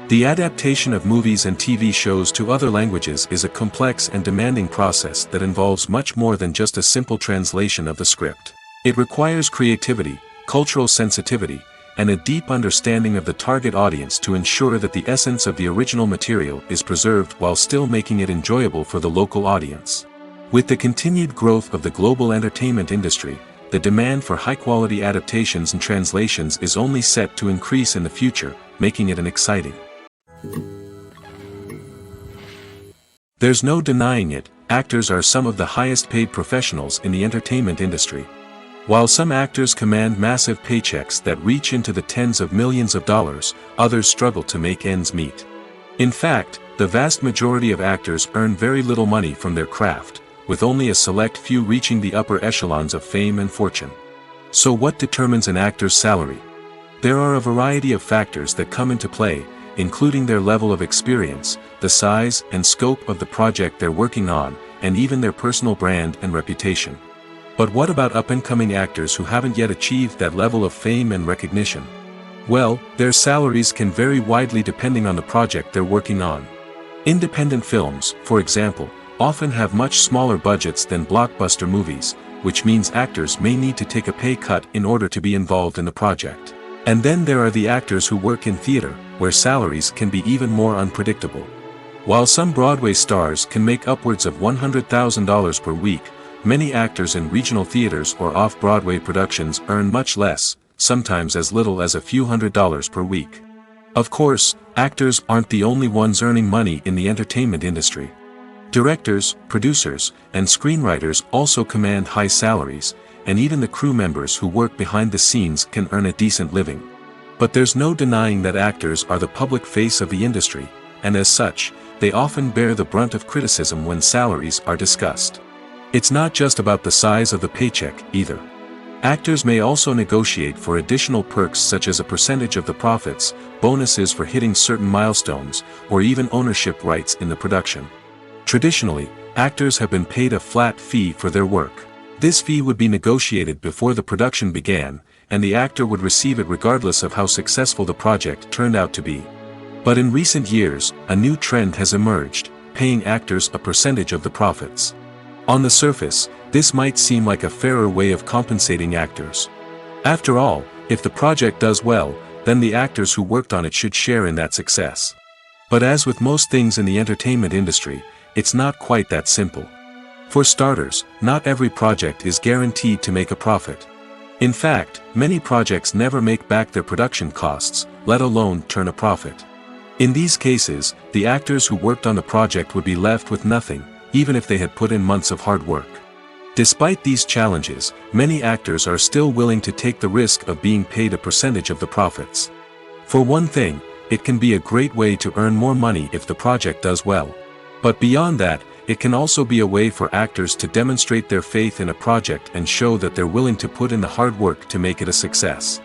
The adaptation of movies and TV shows to other languages is a complex and demanding process that involves much more than just a simple translation of the script. It requires creativity, cultural sensitivity, and a deep understanding of the target audience to ensure that the essence of the original material is preserved while still making it enjoyable for the local audience. With the continued growth of the global entertainment industry, the demand for high-quality adaptations and translations is only set to increase in the future, making it an exciting. There's no denying it, actors are some of the highest-paid professionals in the entertainment industry. While some actors command massive paychecks that reach into the tens of millions of dollars, others struggle to make ends meet. In fact, the vast majority of actors earn very little money from their craft, with only a select few reaching the upper echelons of fame and fortune. So what determines an actor's salary? There are a variety of factors that come into play, including their level of experience, the size and scope of the project they're working on, and even their personal brand and reputation. But what about up-and-coming actors who haven't yet achieved that level of fame and recognition? Well, their salaries can vary widely depending on the project they're working on. Independent films, for example, often have much smaller budgets than blockbuster movies, which means actors may need to take a pay cut in order to be involved in the project. And then there are the actors who work in theater, where salaries can be even more unpredictable. While some Broadway stars can make upwards of $100,000 per week, many actors in regional theaters or off-Broadway productions earn much less, sometimes as little as a few $100s per week. Of course, actors aren't the only ones earning money in the entertainment industry. Directors, producers, and screenwriters also command high salaries, and even the crew members who work behind the scenes can earn a decent living. But there's no denying that actors are the public face of the industry, and as such, they often bear the brunt of criticism when salaries are discussed. It's not just about the size of the paycheck, either. Actors may also negotiate for additional perks such as a percentage of the profits, bonuses for hitting certain milestones, or even ownership rights in the production. Traditionally, actors have been paid a flat fee for their work. This fee would be negotiated before the production began, and the actor would receive it regardless of how successful the project turned out to be. But in recent years, a new trend has emerged, paying actors a percentage of the profits. On the surface, this might seem like a fairer way of compensating actors. After all, if the project does well, then the actors who worked on it should share in that success. But as with most things in the entertainment industry, it's not quite that simple. For starters, not every project is guaranteed to make a profit. In fact, many projects never make back their production costs, let alone turn a profit. In these cases, the actors who worked on the project would be left with nothing, even if they had put in months of hard work. Despite these challenges, many actors are still willing to take the risk of being paid a percentage of the profits. For one thing, it can be a great way to earn more money if the project does well. But beyond that, it can also be a way for actors to demonstrate their faith in a project and show that they're willing to put in the hard work to make it a success.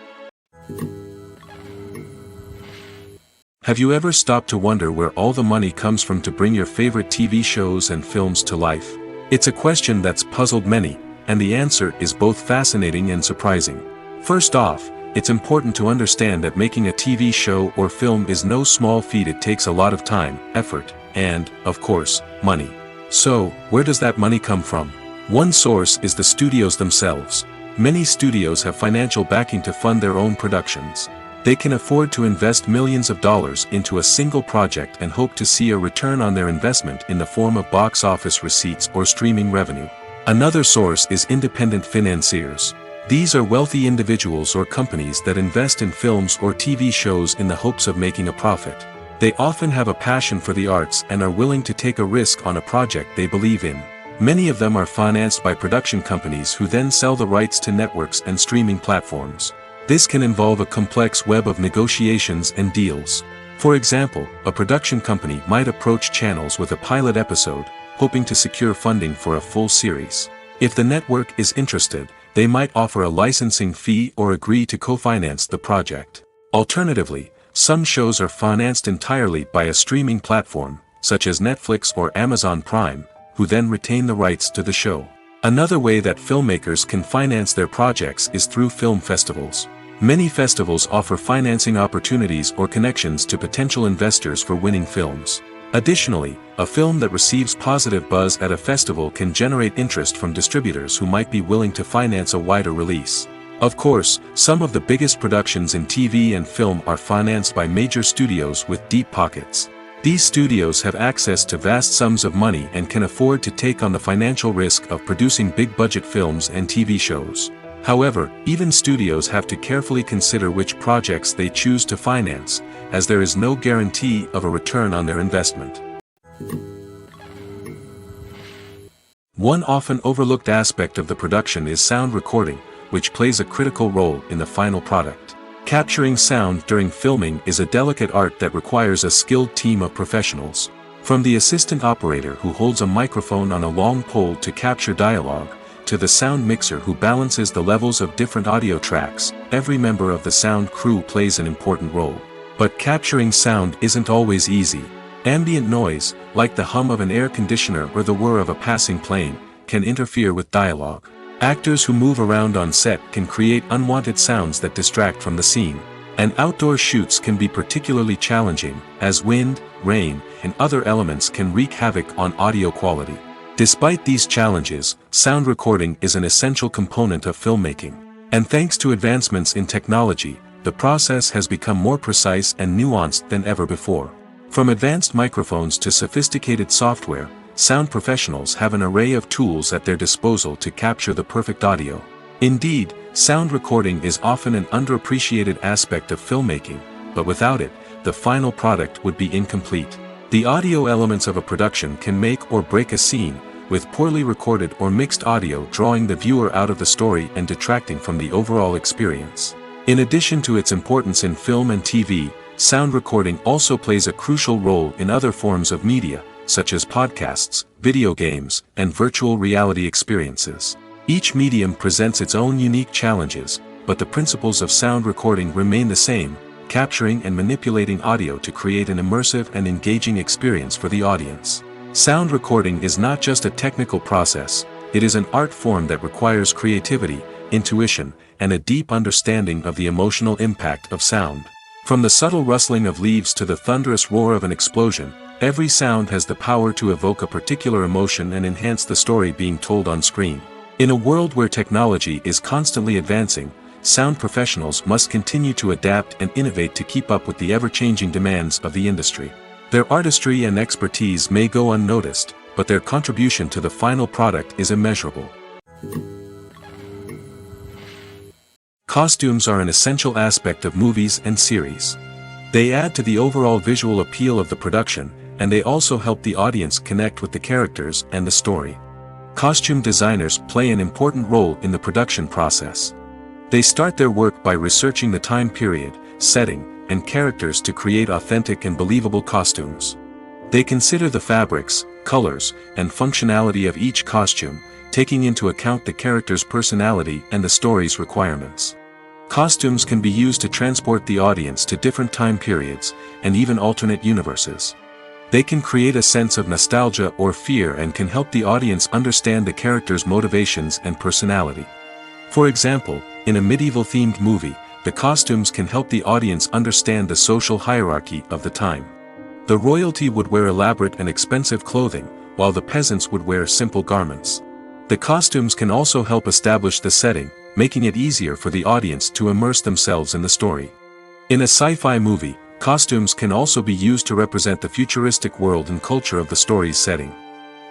Have you ever stopped to wonder where all the money comes from to bring your favorite TV shows and films to life? It's a question that's puzzled many, and the answer is both fascinating and surprising. First off, it's important to understand that making a TV show or film is no small feat. It takes a lot of time, effort, and, of course, money. So, where does that money come from? One source is the studios themselves. Many studios have financial backing to fund their own productions. They can afford to invest millions of dollars into a single project and hope to see a return on their investment in the form of box office receipts or streaming revenue. Another source is independent financiers. These are wealthy individuals or companies that invest in films or TV shows in the hopes of making a profit. They often have a passion for the arts and are willing to take a risk on a project they believe in. Many of them are financed by production companies who then sell the rights to networks and streaming platforms. This can involve a complex web of negotiations and deals. For example, a production company might approach channels with a pilot episode, hoping to secure funding for a full series. If the network is interested, they might offer a licensing fee or agree to co-finance the project. Alternatively, some shows are financed entirely by a streaming platform, such as Netflix or Amazon Prime, who then retain the rights to the show. Another way that filmmakers can finance their projects is through film festivals. Many festivals offer financing opportunities or connections to potential investors for winning films. Additionally, a film that receives positive buzz at a festival can generate interest from distributors who might be willing to finance a wider release. Of course, some of the biggest productions in TV and film are financed by major studios with deep pockets. These studios have access to vast sums of money and can afford to take on the financial risk of producing big-budget films and TV shows. However, even studios have to carefully consider which projects they choose to finance, as there is no guarantee of a return on their investment. One often overlooked aspect of the production is sound recording, which plays a critical role in the final product. Capturing sound during filming is a delicate art that requires a skilled team of professionals. From the assistant operator who holds a microphone on a long pole to capture dialogue, to the sound mixer who balances the levels of different audio tracks, every member of the sound crew plays an important role. But capturing sound isn't always easy. Ambient noise, like the hum of an air conditioner or the whir of a passing plane, can interfere with dialogue. Actors who move around on set can create unwanted sounds that distract from the scene. And outdoor shoots can be particularly challenging, as wind, rain, and other elements can wreak havoc on audio quality. Despite these challenges, sound recording is an essential component of filmmaking. And thanks to advancements in technology, the process has become more precise and nuanced than ever before. From advanced microphones to sophisticated software, sound professionals have an array of tools at their disposal to capture the perfect audio. Indeed, sound recording is often an underappreciated aspect of filmmaking, but without it, the final product would be incomplete. The audio elements of a production can make or break a scene, with poorly recorded or mixed audio drawing the viewer out of the story and detracting from the overall experience. In addition to its importance in film and TV, sound recording also plays a crucial role in other forms of media, such as podcasts, video games, and virtual reality experiences. Each medium presents its own unique challenges, but the principles of sound recording remain the same, capturing and manipulating audio to create an immersive and engaging experience for the audience. Sound recording is not just a technical process, it is an art form that requires creativity, intuition, and a deep understanding of the emotional impact of sound. From the subtle rustling of leaves to the thunderous roar of an explosion, every sound has the power to evoke a particular emotion and enhance the story being told on screen. In a world where technology is constantly advancing, sound professionals must continue to adapt and innovate to keep up with the ever-changing demands of the industry. Their artistry and expertise may go unnoticed, but their contribution to the final product is immeasurable. Costumes are an essential aspect of movies and series. They add to the overall visual appeal of the production, and they also help the audience connect with the characters and the story. Costume designers play an important role in the production process. They start their work by researching the time period, setting, and characters to create authentic and believable costumes. They consider the fabrics, colors, and functionality of each costume, taking into account the character's personality and the story's requirements. Costumes can be used to transport the audience to different time periods, and even alternate universes. They can create a sense of nostalgia or fear and can help the audience understand the character's motivations and personality. For example, in a medieval-themed movie, the costumes can help the audience understand the social hierarchy of the time. The royalty would wear elaborate and expensive clothing, while the peasants would wear simple garments. The costumes can also help establish the setting, making it easier for the audience to immerse themselves in the story. In a sci-fi movie, costumes can also be used to represent the futuristic world and culture of the story's setting.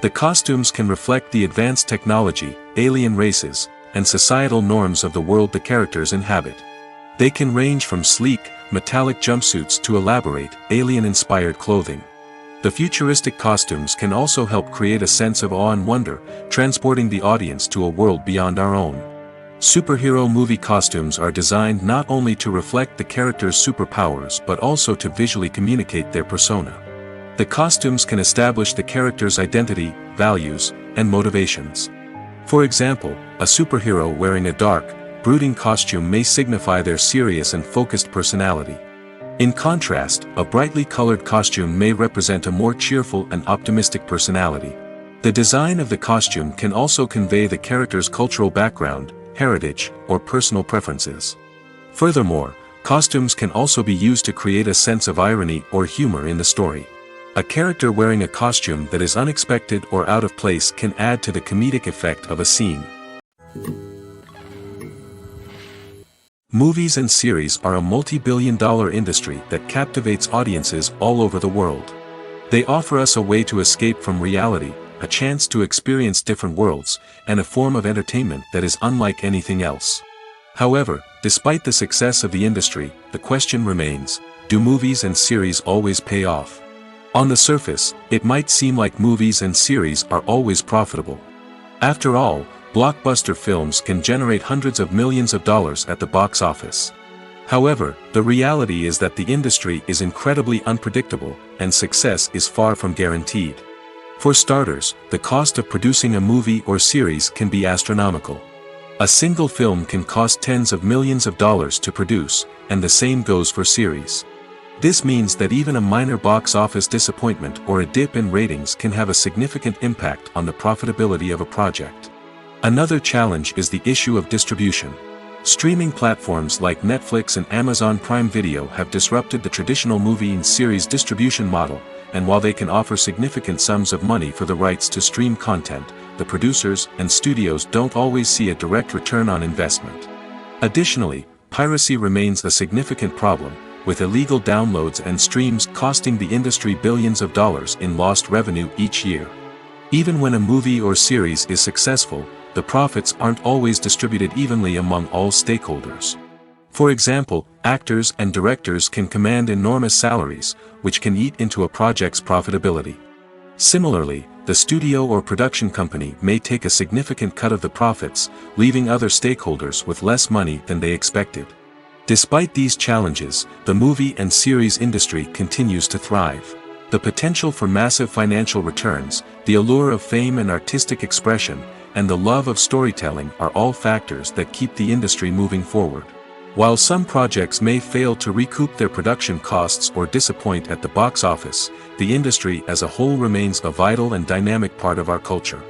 The costumes can reflect the advanced technology, alien races, and societal norms of the world the characters inhabit. They can range from sleek, metallic jumpsuits to elaborate, alien-inspired clothing. The futuristic costumes can also help create a sense of awe and wonder, transporting the audience to a world beyond our own. Superhero movie costumes are designed not only to reflect the character's superpowers but also to visually communicate their persona. The costumes can establish the character's identity, values, and motivations. For example, a superhero wearing a dark, brooding costume may signify their serious and focused personality. In contrast, a brightly colored costume may represent a more cheerful and optimistic personality. The design of the costume can also convey the character's cultural background, heritage, or personal preferences. Furthermore, costumes can also be used to create a sense of irony or humor in the story. A character wearing a costume that is unexpected or out of place can add to the comedic effect of a scene. Movies and series are a multi-billion-dollar industry that captivates audiences all over the world. They offer us a way to escape from reality, a chance to experience different worlds, and a form of entertainment that is unlike anything else. However, despite the success of the industry, the question remains, do movies and series always pay off? On the surface, it might seem like movies and series are always profitable. After all, blockbuster films can generate hundreds of millions of dollars at the box office. However, the reality is that the industry is incredibly unpredictable, and success is far from guaranteed. For starters, the cost of producing a movie or series can be astronomical. A single film can cost tens of millions of dollars to produce, and the same goes for series. This means that even a minor box office disappointment or a dip in ratings can have a significant impact on the profitability of a project. Another challenge is the issue of distribution. Streaming platforms like Netflix and Amazon Prime Video have disrupted the traditional movie and series distribution model, and while they can offer significant sums of money for the rights to stream content, the producers and studios don't always see a direct return on investment. Additionally, piracy remains a significant problem, with illegal downloads and streams costing the industry billions of dollars in lost revenue each year. Even when a movie or series is successful, the profits aren't always distributed evenly among all stakeholders. For example, actors and directors can command enormous salaries, which can eat into a project's profitability. Similarly, the studio or production company may take a significant cut of the profits, leaving other stakeholders with less money than they expected. Despite these challenges, the movie and series industry continues to thrive. The potential for massive financial returns, the allure of fame and artistic expression, and the love of storytelling are all factors that keep the industry moving forward. While some projects may fail to recoup their production costs or disappoint at the box office, the industry as a whole remains a vital and dynamic part of our culture.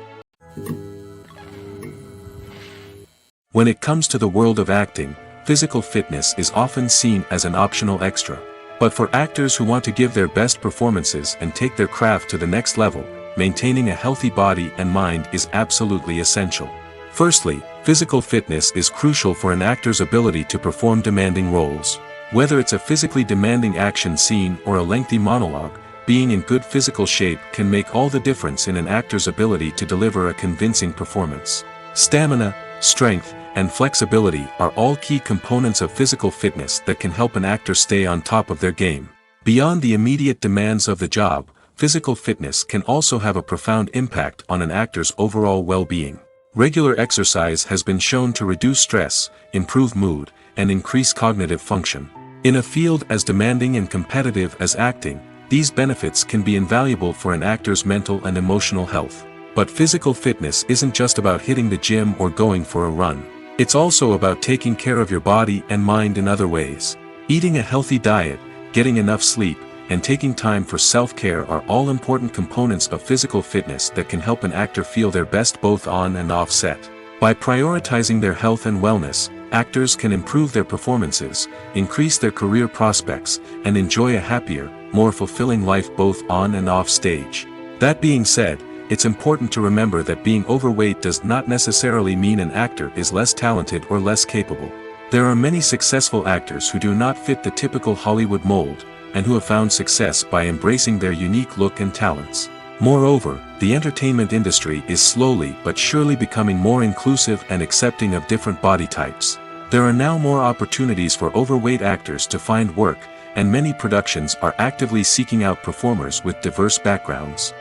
When it comes to the world of acting, physical fitness is often seen as an optional extra. But for actors who want to give their best performances and take their craft to the next level, maintaining a healthy body and mind is absolutely essential. Firstly, physical fitness is crucial for an actor's ability to perform demanding roles. Whether it's a physically demanding action scene or a lengthy monologue, being in good physical shape can make all the difference in an actor's ability to deliver a convincing performance. Stamina, strength, and flexibility are all key components of physical fitness that can help an actor stay on top of their game. Beyond the immediate demands of the job, physical fitness can also have a profound impact on an actor's overall well-being. Regular exercise has been shown to reduce stress, improve mood, and increase cognitive function. In a field as demanding and competitive as acting, these benefits can be invaluable for an actor's mental and emotional health. But physical fitness isn't just about hitting the gym or going for a run. It's also about taking care of your body and mind in other ways. Eating a healthy diet, getting enough sleep, and taking time for self-care are all important components of physical fitness that can help an actor feel their best both on and off set. By prioritizing their health and wellness, actors can improve their performances, increase their career prospects, and enjoy a happier, more fulfilling life both on and off stage. That being said, it's important to remember that being overweight does not necessarily mean an actor is less talented or less capable. There are many successful actors who do not fit the typical Hollywood mold, and who have found success by embracing their unique look and talents. Moreover, the entertainment industry is slowly but surely becoming more inclusive and accepting of different body types. There are now more opportunities for overweight actors to find work, and many productions are actively seeking out performers with diverse backgrounds.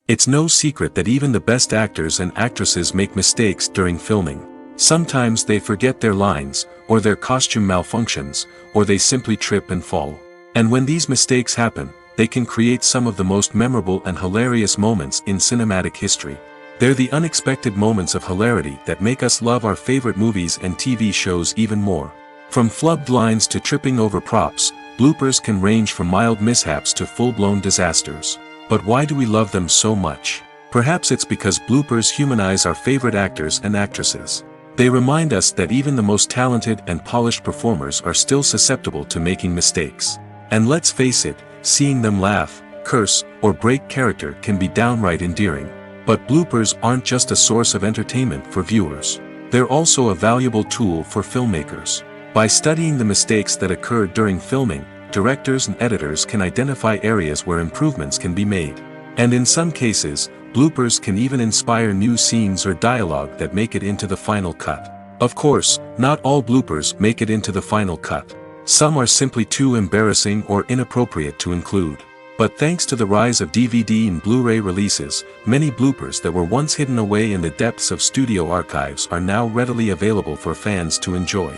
It's no secret that even the best actors and actresses make mistakes during filming. Sometimes they forget their lines, or their costume malfunctions, or they simply trip and fall. And when these mistakes happen, they can create some of the most memorable and hilarious moments in cinematic history. They're the unexpected moments of hilarity that make us love our favorite movies and TV shows even more. From flubbed lines to tripping over props, bloopers can range from mild mishaps to full-blown disasters. But why do we love them so much? Perhaps it's because bloopers humanize our favorite actors and actresses. They remind us that even the most talented and polished performers are still susceptible to making mistakes. And let's face it, seeing them laugh, curse, or break character can be downright endearing. But bloopers aren't just a source of entertainment for viewers. They're also a valuable tool for filmmakers. By studying the mistakes that occurred during filming, directors and editors can identify areas where improvements can be made. And in some cases, bloopers can even inspire new scenes or dialogue that make it into the final cut. Of course, not all bloopers make it into the final cut. Some are simply too embarrassing or inappropriate to include. But thanks to the rise of DVD and Blu-ray releases, many bloopers that were once hidden away in the depths of studio archives are now readily available for fans to enjoy.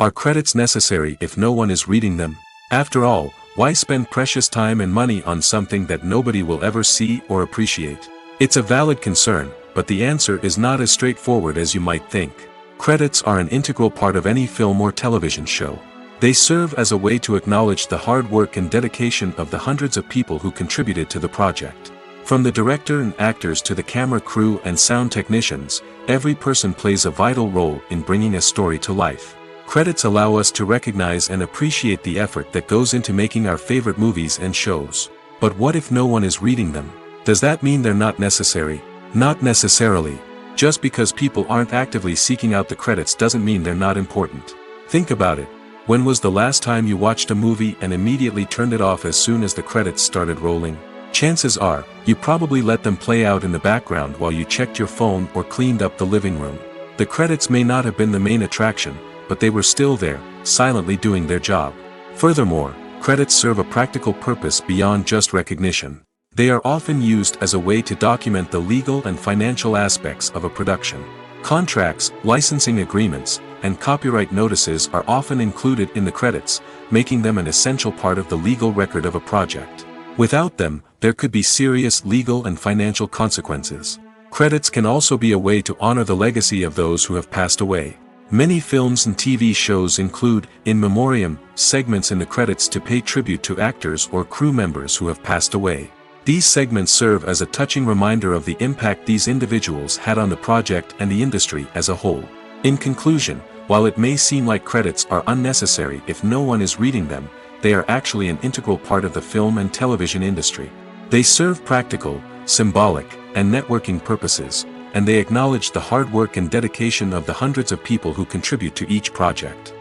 Are credits necessary if no one is reading them? After all, why spend precious time and money on something that nobody will ever see or appreciate? It's a valid concern, but the answer is not as straightforward as you might think. Credits are an integral part of any film or television show. They serve as a way to acknowledge the hard work and dedication of the hundreds of people who contributed to the project. From the director and actors to the camera crew and sound technicians, every person plays a vital role in bringing a story to life. Credits allow us to recognize and appreciate the effort that goes into making our favorite movies and shows. But what if no one is reading them? Does that mean they're not necessary? Not necessarily. Just because people aren't actively seeking out the credits doesn't mean they're not important. Think about it. When was the last time you watched a movie and immediately turned it off as soon as the credits started rolling? Chances are, you probably let them play out in the background while you checked your phone or cleaned up the living room. The credits may not have been the main attraction, but they were still there, silently doing their job. Furthermore, credits serve a practical purpose beyond just recognition. They are often used as a way to document the legal and financial aspects of a production. Contracts, licensing agreements, and copyright notices are often included in the credits, making them an essential part of the legal record of a project. Without them, there could be serious legal and financial consequences. Credits can also be a way to honor the legacy of those who have passed away. Many films and TV shows include, in memoriam, segments in the credits to pay tribute to actors or crew members who have passed away. These segments serve as a touching reminder of the impact these individuals had on the project and the industry as a whole. In conclusion, while it may seem like credits are unnecessary if no one is reading them, they are actually an integral part of the film and television industry. They serve practical, symbolic, and networking purposes, and they acknowledge the hard work and dedication of the hundreds of people who contribute to each project.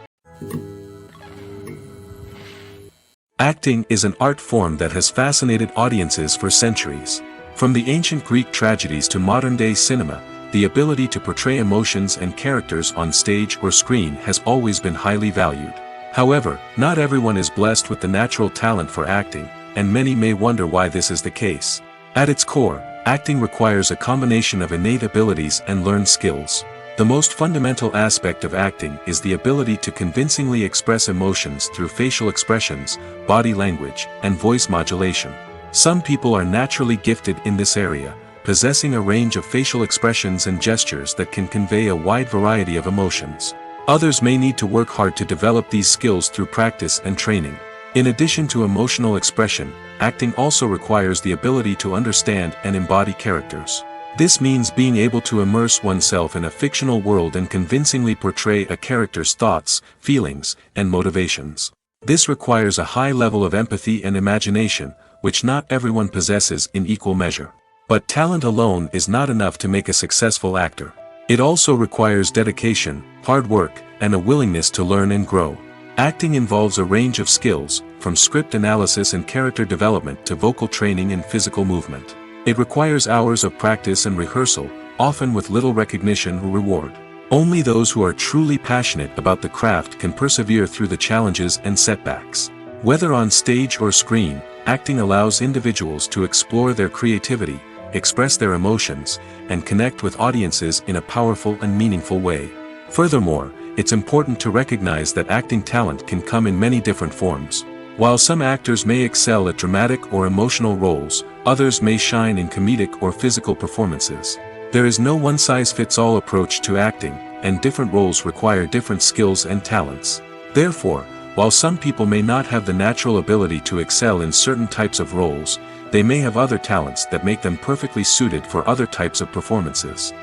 Acting is an art form that has fascinated audiences for centuries. From the ancient Greek tragedies to modern-day cinema, the ability to portray emotions and characters on stage or screen has always been highly valued. However, not everyone is blessed with the natural talent for acting, and many may wonder why this is the case. At its core, acting requires a combination of innate abilities and learned skills. The most fundamental aspect of acting is the ability to convincingly express emotions through facial expressions, body language, and voice modulation. Some people are naturally gifted in this area, possessing a range of facial expressions and gestures that can convey a wide variety of emotions. Others may need to work hard to develop these skills through practice and training. In addition to emotional expression, acting also requires the ability to understand and embody characters. This means being able to immerse oneself in a fictional world and convincingly portray a character's thoughts, feelings, and motivations. This requires a high level of empathy and imagination, which not everyone possesses in equal measure. But talent alone is not enough to make a successful actor. It also requires dedication, hard work, and a willingness to learn and grow. Acting involves a range of skills, from script analysis and character development to vocal training and physical movement. It requires hours of practice and rehearsal, often with little recognition or reward. Only those who are truly passionate about the craft can persevere through the challenges and setbacks. Whether on stage or screen, acting allows individuals to explore their creativity, express their emotions, and connect with audiences in a powerful and meaningful way. Furthermore, it's important to recognize that acting talent can come in many different forms. While some actors may excel at dramatic or emotional roles, others may shine in comedic or physical performances. There is no one-size-fits-all approach to acting, and different roles require different skills and talents. Therefore, while some people may not have the natural ability to excel in certain types of roles, they may have other talents that make them perfectly suited for other types of performances.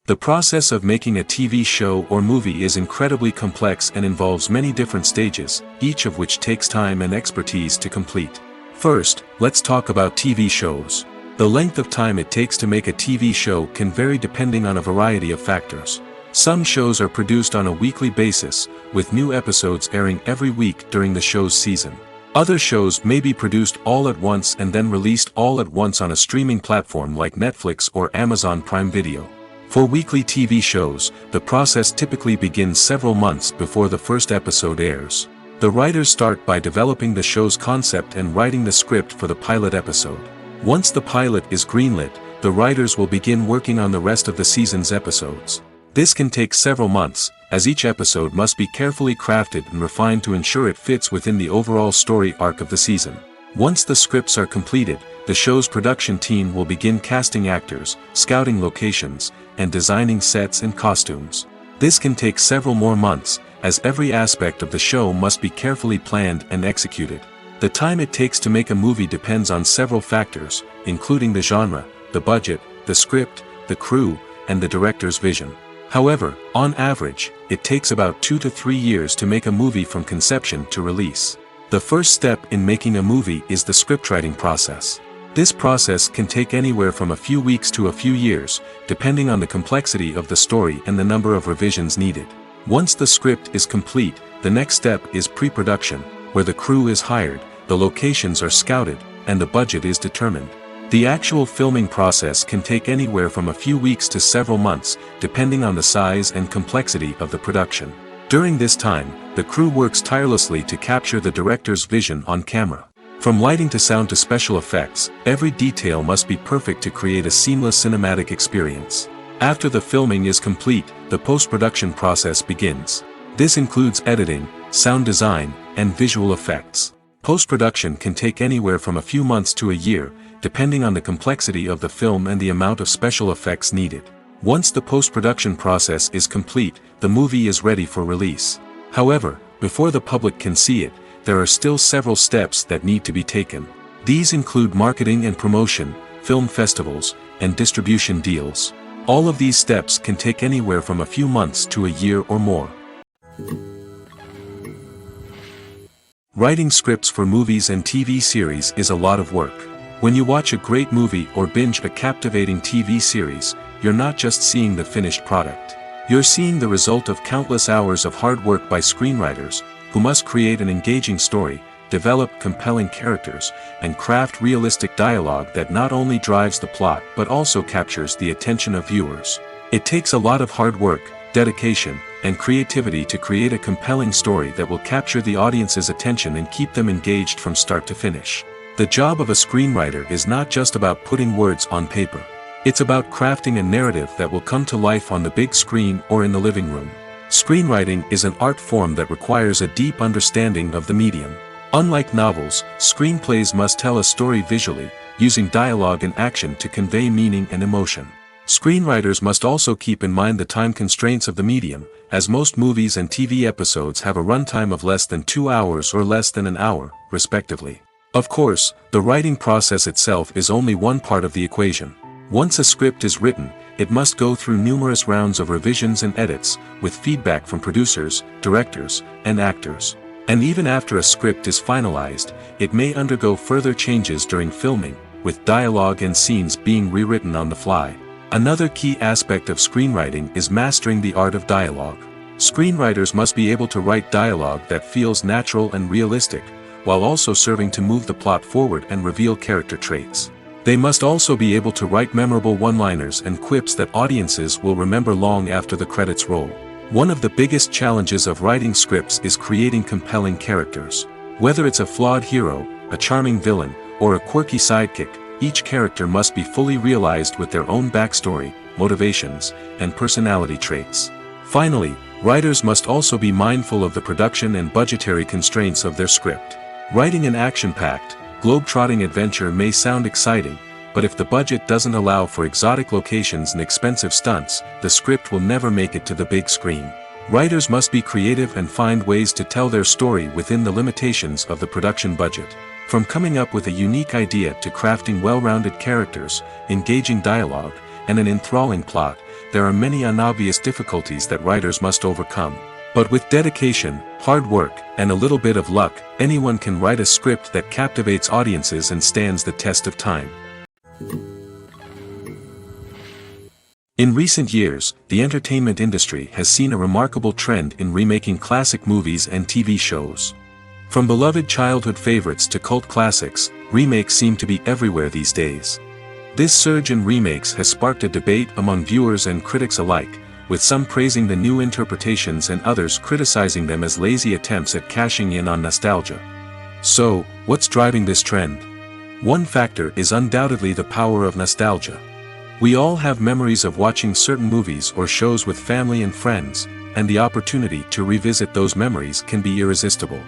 The process of making a TV show or movie is incredibly complex and involves many different stages, each of which takes time and expertise to complete. First, let's talk about TV shows. The length of time it takes to make a TV show can vary depending on a variety of factors. Some shows are produced on a weekly basis, with new episodes airing every week during the show's season. Other shows may be produced all at once and then released all at once on a streaming platform like Netflix or Amazon Prime Video. For weekly TV shows, the process typically begins several months before the first episode airs. The writers start by developing the show's concept and writing the script for the pilot episode. Once the pilot is greenlit, the writers will begin working on the rest of the season's episodes. This can take several months, as each episode must be carefully crafted and refined to ensure it fits within the overall story arc of the season. Once the scripts are completed, the show's production team will begin casting actors, scouting locations, and designing sets and costumes. This can take several more months, as every aspect of the show must be carefully planned and executed. The time it takes to make a movie depends on several factors, including the genre, the budget, the script, the crew, and the director's vision. However, on average, it takes about 2 to 3 years to make a movie from conception to release. The first step in making a movie is the scriptwriting process. This process can take anywhere from a few weeks to a few years, depending on the complexity of the story and the number of revisions needed. Once the script is complete, the next step is pre-production, where the crew is hired, the locations are scouted, and the budget is determined. The actual filming process can take anywhere from a few weeks to several months, depending on the size and complexity of the production. During this time, the crew works tirelessly to capture the director's vision on camera. From lighting to sound to special effects, every detail must be perfect to create a seamless cinematic experience. After the filming is complete, the post-production process begins. This includes editing, sound design, and visual effects. Post-production can take anywhere from a few months to a year, depending on the complexity of the film and the amount of special effects needed. Once the post-production process is complete, the movie is ready for release. However, before the public can see it, there are still several steps that need to be taken. These include marketing and promotion, film festivals, and distribution deals. All of these steps can take anywhere from a few months to a year or more. Writing scripts for movies and TV series is a lot of work. When you watch a great movie or binge a captivating TV series, you're not just seeing the finished product. You're seeing the result of countless hours of hard work by screenwriters, who must create an engaging story, develop compelling characters, and craft realistic dialogue that not only drives the plot but also captures the attention of viewers. It takes a lot of hard work, dedication, and creativity to create a compelling story that will capture the audience's attention and keep them engaged from start to finish. The job of a screenwriter is not just about putting words on paper. It's about crafting a narrative that will come to life on the big screen or in the living room. Screenwriting is an art form that requires a deep understanding of the medium. Unlike novels, screenplays must tell a story visually, using dialogue and action to convey meaning and emotion. Screenwriters must also keep in mind the time constraints of the medium, as most movies and TV episodes have a runtime of less than 2 hours or less than an hour, respectively. Of course, the writing process itself is only one part of the equation. Once a script is written, it must go through numerous rounds of revisions and edits, with feedback from producers, directors, and actors. And even after a script is finalized, it may undergo further changes during filming, with dialogue and scenes being rewritten on the fly. Another key aspect of screenwriting is mastering the art of dialogue. Screenwriters must be able to write dialogue that feels natural and realistic, while also serving to move the plot forward and reveal character traits. They must also be able to write memorable one-liners and quips that audiences will remember long after the credits roll. One of the biggest challenges of writing scripts is creating compelling characters. Whether it's a flawed hero, a charming villain, or a quirky sidekick, each character must be fully realized with their own backstory, motivations, and personality traits. Finally, writers must also be mindful of the production and budgetary constraints of their script. Writing an action-packed, globe-trotting adventure may sound exciting, but if the budget doesn't allow for exotic locations and expensive stunts, the script will never make it to the big screen. Writers must be creative and find ways to tell their story within the limitations of the production budget. From coming up with a unique idea to crafting well-rounded characters, engaging dialogue, and an enthralling plot, there are many unobvious difficulties that writers must overcome. But with dedication, hard work, and a little bit of luck, anyone can write a script that captivates audiences and stands the test of time. In recent years, the entertainment industry has seen a remarkable trend in remaking classic movies and TV shows. From beloved childhood favorites to cult classics, remakes seem to be everywhere these days. This surge in remakes has sparked a debate among viewers and critics alike, with some praising the new interpretations and others criticizing them as lazy attempts at cashing in on nostalgia. So, what's driving this trend? One factor is undoubtedly the power of nostalgia. We all have memories of watching certain movies or shows with family and friends, and the opportunity to revisit those memories can be irresistible.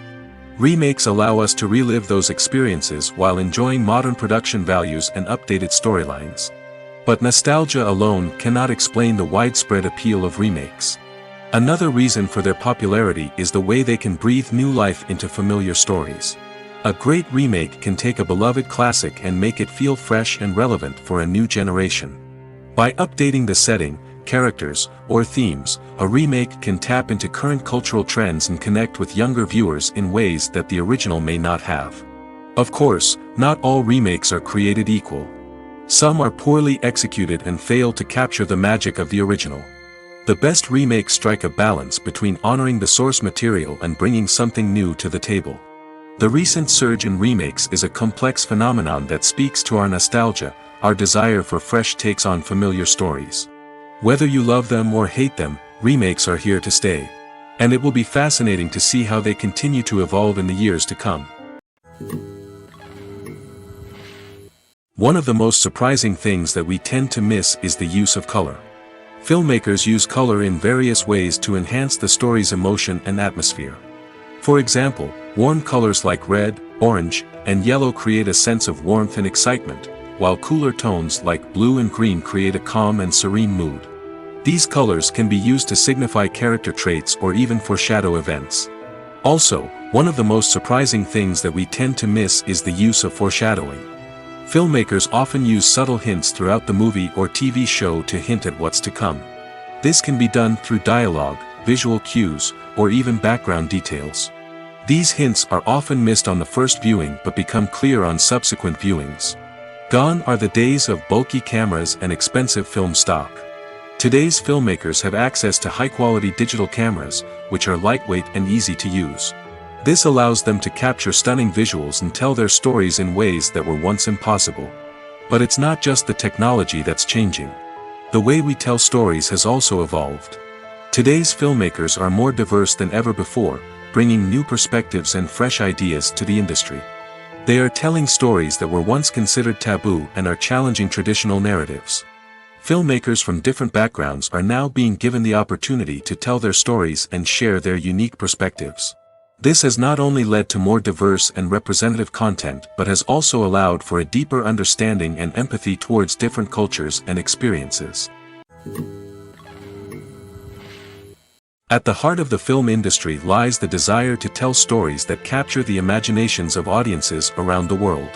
Remakes allow us to relive those experiences while enjoying modern production values and updated storylines. But nostalgia alone cannot explain the widespread appeal of remakes. Another reason for their popularity is the way they can breathe new life into familiar stories. A great remake can take a beloved classic and make it feel fresh and relevant for a new generation. By updating the setting, characters, or themes, a remake can tap into current cultural trends and connect with younger viewers in ways that the original may not have. Of course, not all remakes are created equal. Some are poorly executed and fail to capture the magic of the original. The best remakes strike a balance between honoring the source material and bringing something new to the table. The recent surge in remakes is a complex phenomenon that speaks to our nostalgia, our desire for fresh takes on familiar stories. Whether you love them or hate them, remakes are here to stay. And it will be fascinating to see how they continue to evolve in the years to come. One of the most surprising things that we tend to miss is the use of color. Filmmakers use color in various ways to enhance the story's emotion and atmosphere. For example, warm colors like red, orange, and yellow create a sense of warmth and excitement, while cooler tones like blue and green create a calm and serene mood. These colors can be used to signify character traits or even foreshadow events. Also, one of the most surprising things that we tend to miss is the use of foreshadowing. Filmmakers often use subtle hints throughout the movie or TV show to hint at what's to come. This can be done through dialogue, visual cues, or even background details. These hints are often missed on the first viewing but become clear on subsequent viewings. Gone are the days of bulky cameras and expensive film stock. Today's filmmakers have access to high-quality digital cameras, which are lightweight and easy to use. This allows them to capture stunning visuals and tell their stories in ways that were once impossible. But it's not just the technology that's changing. The way we tell stories has also evolved. Today's filmmakers are more diverse than ever before, bringing new perspectives and fresh ideas to the industry. They are telling stories that were once considered taboo and are challenging traditional narratives. Filmmakers from different backgrounds are now being given the opportunity to tell their stories and share their unique perspectives. This has not only led to more diverse and representative content but has also allowed for a deeper understanding and empathy towards different cultures and experiences. At the heart of the film industry lies the desire to tell stories that capture the imaginations of audiences around the world.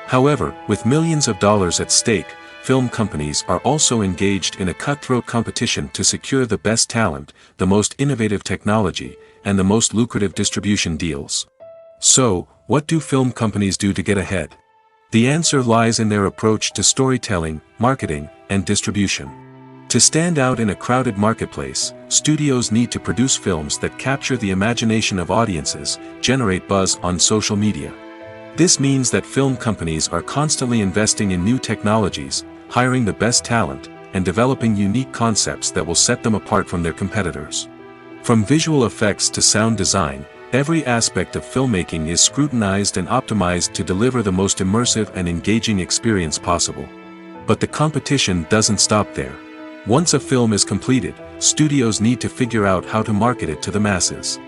However, with millions of dollars at stake, film companies are also engaged in a cutthroat competition to secure the best talent, the most innovative technology, and the most lucrative distribution deals. So, what do film companies do to get ahead? The answer lies in their approach to storytelling, marketing, and distribution. To stand out in a crowded marketplace, studios need to produce films that capture the imagination of audiences, generate buzz on social media. This means that film companies are constantly investing in new technologies, hiring the best talent, and developing unique concepts that will set them apart from their competitors. From visual effects to sound design, every aspect of filmmaking is scrutinized and optimized to deliver the most immersive and engaging experience possible. But the competition doesn't stop there. Once a film is completed, studios need to figure out how to market it to the masses.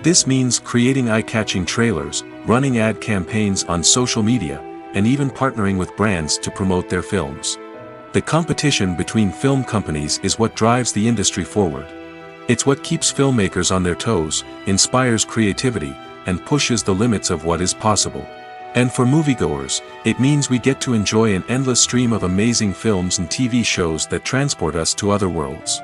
This means creating eye-catching trailers, running ad campaigns on social media, and even partnering with brands to promote their films. The competition between film companies is what drives the industry forward. It's what keeps filmmakers on their toes, inspires creativity, and pushes the limits of what is possible. And for moviegoers, it means we get to enjoy an endless stream of amazing films and TV shows that transport us to other worlds.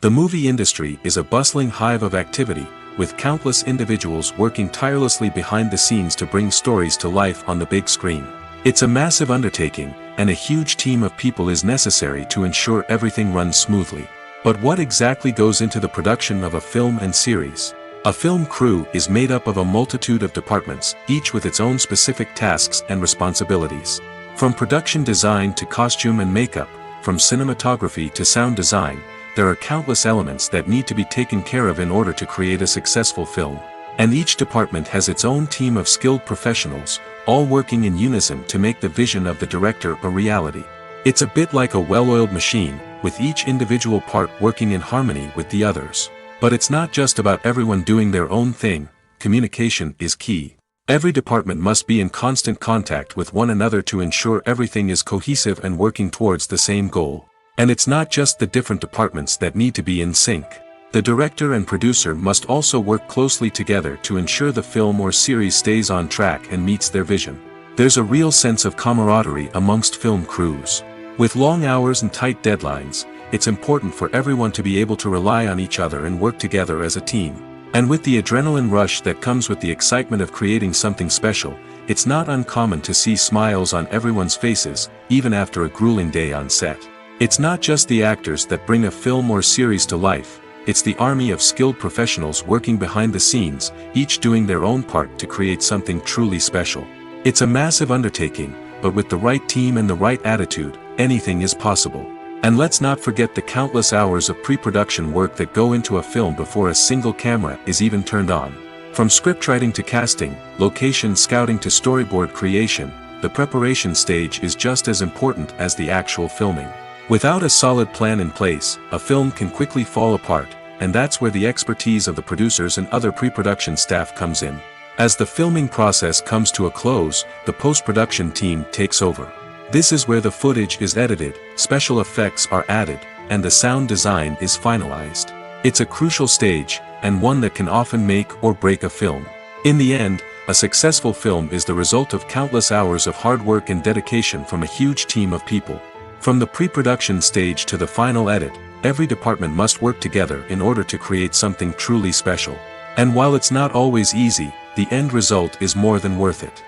The movie industry is a bustling hive of activity, with countless individuals working tirelessly behind the scenes to bring stories to life on the big screen. It's a massive undertaking, and a huge team of people is necessary to ensure everything runs smoothly. But what exactly goes into the production of a film and series? A film crew is made up of a multitude of departments, each with its own specific tasks and responsibilities. From production design to costume and makeup, from cinematography to sound design, there are countless elements that need to be taken care of in order to create a successful film. And each department has its own team of skilled professionals, all working in unison to make the vision of the director a reality. It's a bit like a well-oiled machine, with each individual part working in harmony with the others. But it's not just about everyone doing their own thing. Communication is key. Every department must be in constant contact with one another to ensure everything is cohesive and working towards the same goal. And it's not just the different departments that need to be in sync. The director and producer must also work closely together to ensure the film or series stays on track and meets their vision. There's a real sense of camaraderie amongst film crews. With long hours and tight deadlines, it's important for everyone to be able to rely on each other and work together as a team. And with the adrenaline rush that comes with the excitement of creating something special, it's not uncommon to see smiles on everyone's faces, even after a grueling day on set. It's not just the actors that bring a film or series to life, it's the army of skilled professionals working behind the scenes, each doing their own part to create something truly special. It's a massive undertaking, but with the right team and the right attitude, anything is possible. And let's not forget the countless hours of pre-production work that go into a film before a single camera is even turned on. From scriptwriting to casting, location scouting to storyboard creation, the preparation stage is just as important as the actual filming. Without a solid plan in place, a film can quickly fall apart, and that's where the expertise of the producers and other pre-production staff comes in. As the filming process comes to a close, the post-production team takes over. This is where the footage is edited, special effects are added, and the sound design is finalized. It's a crucial stage, and one that can often make or break a film. In the end, a successful film is the result of countless hours of hard work and dedication from a huge team of people. From the pre-production stage to the final edit, every department must work together in order to create something truly special. And while it's not always easy, the end result is more than worth it.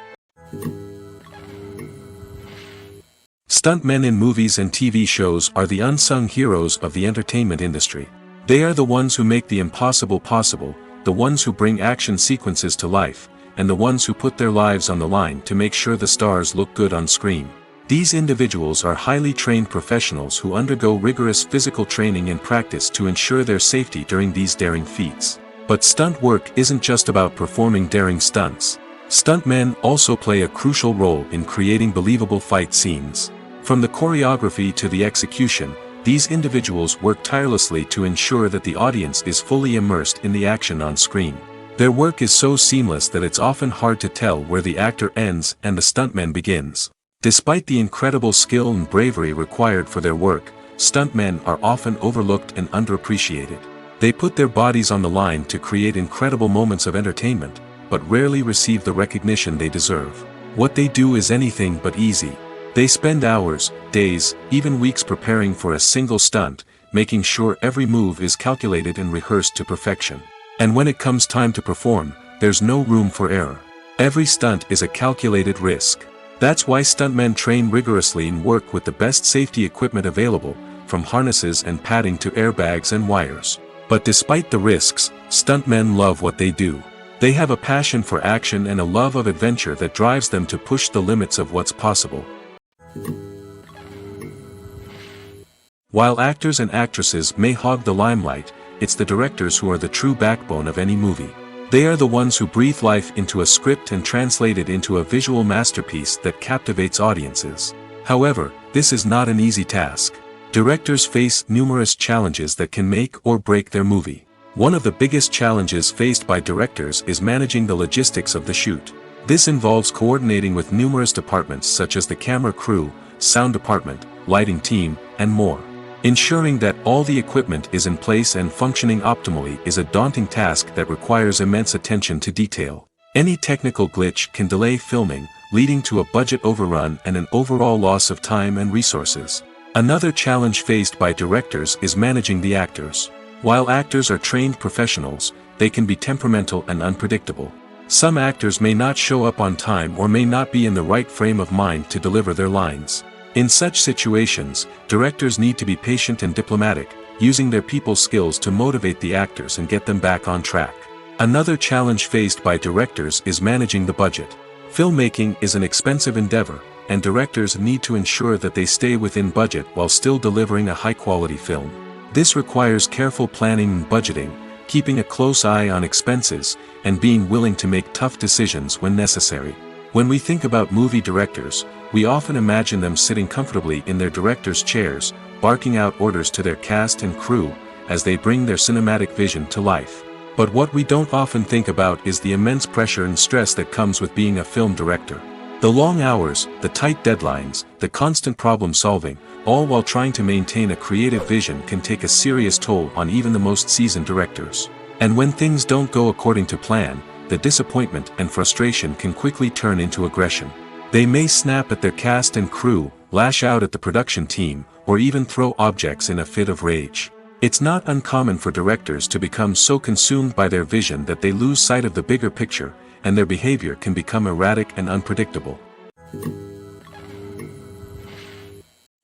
Stuntmen in movies and TV shows are the unsung heroes of the entertainment industry. They are the ones who make the impossible possible, the ones who bring action sequences to life, and the ones who put their lives on the line to make sure the stars look good on screen. These individuals are highly trained professionals who undergo rigorous physical training and practice to ensure their safety during these daring feats. But stunt work isn't just about performing daring stunts. Stuntmen also play a crucial role in creating believable fight scenes. From the choreography to the execution, these individuals work tirelessly to ensure that the audience is fully immersed in the action on screen. Their work is so seamless that it's often hard to tell where the actor ends and the stuntman begins. Despite the incredible skill and bravery required for their work, stuntmen are often overlooked and underappreciated. They put their bodies on the line to create incredible moments of entertainment, but rarely receive the recognition they deserve. What they do is anything but easy. They spend hours, days, even weeks preparing for a single stunt, making sure every move is calculated and rehearsed to perfection. And when it comes time to perform, there's no room for error. Every stunt is a calculated risk. That's why stuntmen train rigorously and work with the best safety equipment available, from harnesses and padding to airbags and wires. But despite the risks, stuntmen love what they do. They have a passion for action and a love of adventure that drives them to push the limits of what's possible. While actors and actresses may hog the limelight, it's the directors who are the true backbone of any movie. They are the ones who breathe life into a script and translate it into a visual masterpiece that captivates audiences. However, this is not an easy task. Directors face numerous challenges that can make or break their movie. One of the biggest challenges faced by directors is managing the logistics of the shoot. This involves coordinating with numerous departments such as the camera crew, sound department, lighting team, and more. Ensuring that all the equipment is in place and functioning optimally is a daunting task that requires immense attention to detail. Any technical glitch can delay filming, leading to a budget overrun and an overall loss of time and resources. Another challenge faced by directors is managing the actors. While actors are trained professionals, they can be temperamental and unpredictable. Some actors may not show up on time or may not be in the right frame of mind to deliver their lines. In such situations, directors need to be patient and diplomatic, using their people skills to motivate the actors and get them back on track. Another challenge faced by directors is managing the budget. Filmmaking is an expensive endeavor, and directors need to ensure that they stay within budget while still delivering a high-quality film. This requires careful planning and budgeting, keeping a close eye on expenses, and being willing to make tough decisions when necessary. When we think about movie directors, we often imagine them sitting comfortably in their director's chairs, barking out orders to their cast and crew, as they bring their cinematic vision to life. But what we don't often think about is the immense pressure and stress that comes with being a film director. The long hours, the tight deadlines, the constant problem solving, all while trying to maintain a creative vision can take a serious toll on even the most seasoned directors. And when things don't go according to plan, the disappointment and frustration can quickly turn into aggression. They may snap at their cast and crew, lash out at the production team, or even throw objects in a fit of rage. It's not uncommon for directors to become so consumed by their vision that they lose sight of the bigger picture, and their behavior can become erratic and unpredictable.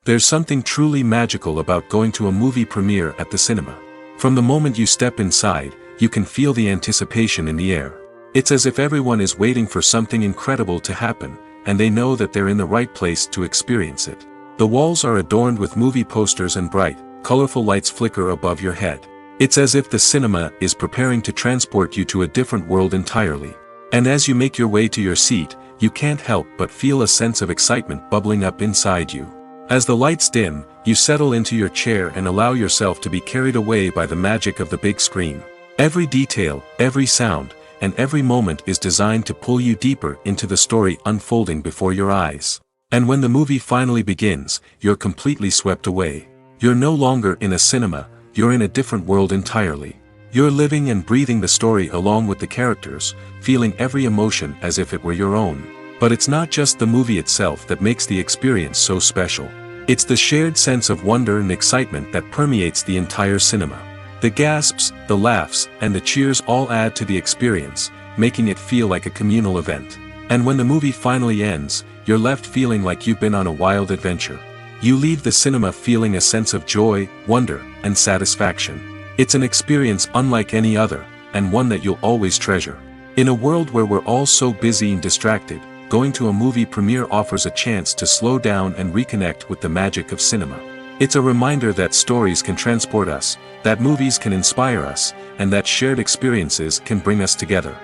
There's something truly magical about going to a movie premiere at the cinema. From the moment you step inside, you can feel the anticipation in the air. It's as if everyone is waiting for something incredible to happen, and they know that they're in the right place to experience it. The walls are adorned with movie posters and bright, colorful lights flicker above your head. It's as if the cinema is preparing to transport you to a different world entirely. And as you make your way to your seat, you can't help but feel a sense of excitement bubbling up inside you. As the lights dim, you settle into your chair and allow yourself to be carried away by the magic of the big screen. Every detail, every sound, and every moment is designed to pull you deeper into the story unfolding before your eyes. And when the movie finally begins, you're completely swept away. You're no longer in a cinema, you're in a different world entirely. You're living and breathing the story along with the characters, feeling every emotion as if it were your own. But it's not just the movie itself that makes the experience so special. It's the shared sense of wonder and excitement that permeates the entire cinema. The gasps, the laughs, and the cheers all add to the experience, making it feel like a communal event. And when the movie finally ends, you're left feeling like you've been on a wild adventure. You leave the cinema feeling a sense of joy, wonder, and satisfaction. It's an experience unlike any other, and one that you'll always treasure. In a world where we're all so busy and distracted, going to a movie premiere offers a chance to slow down and reconnect with the magic of cinema. It's a reminder that stories can transport us, that movies can inspire us, and that shared experiences can bring us together.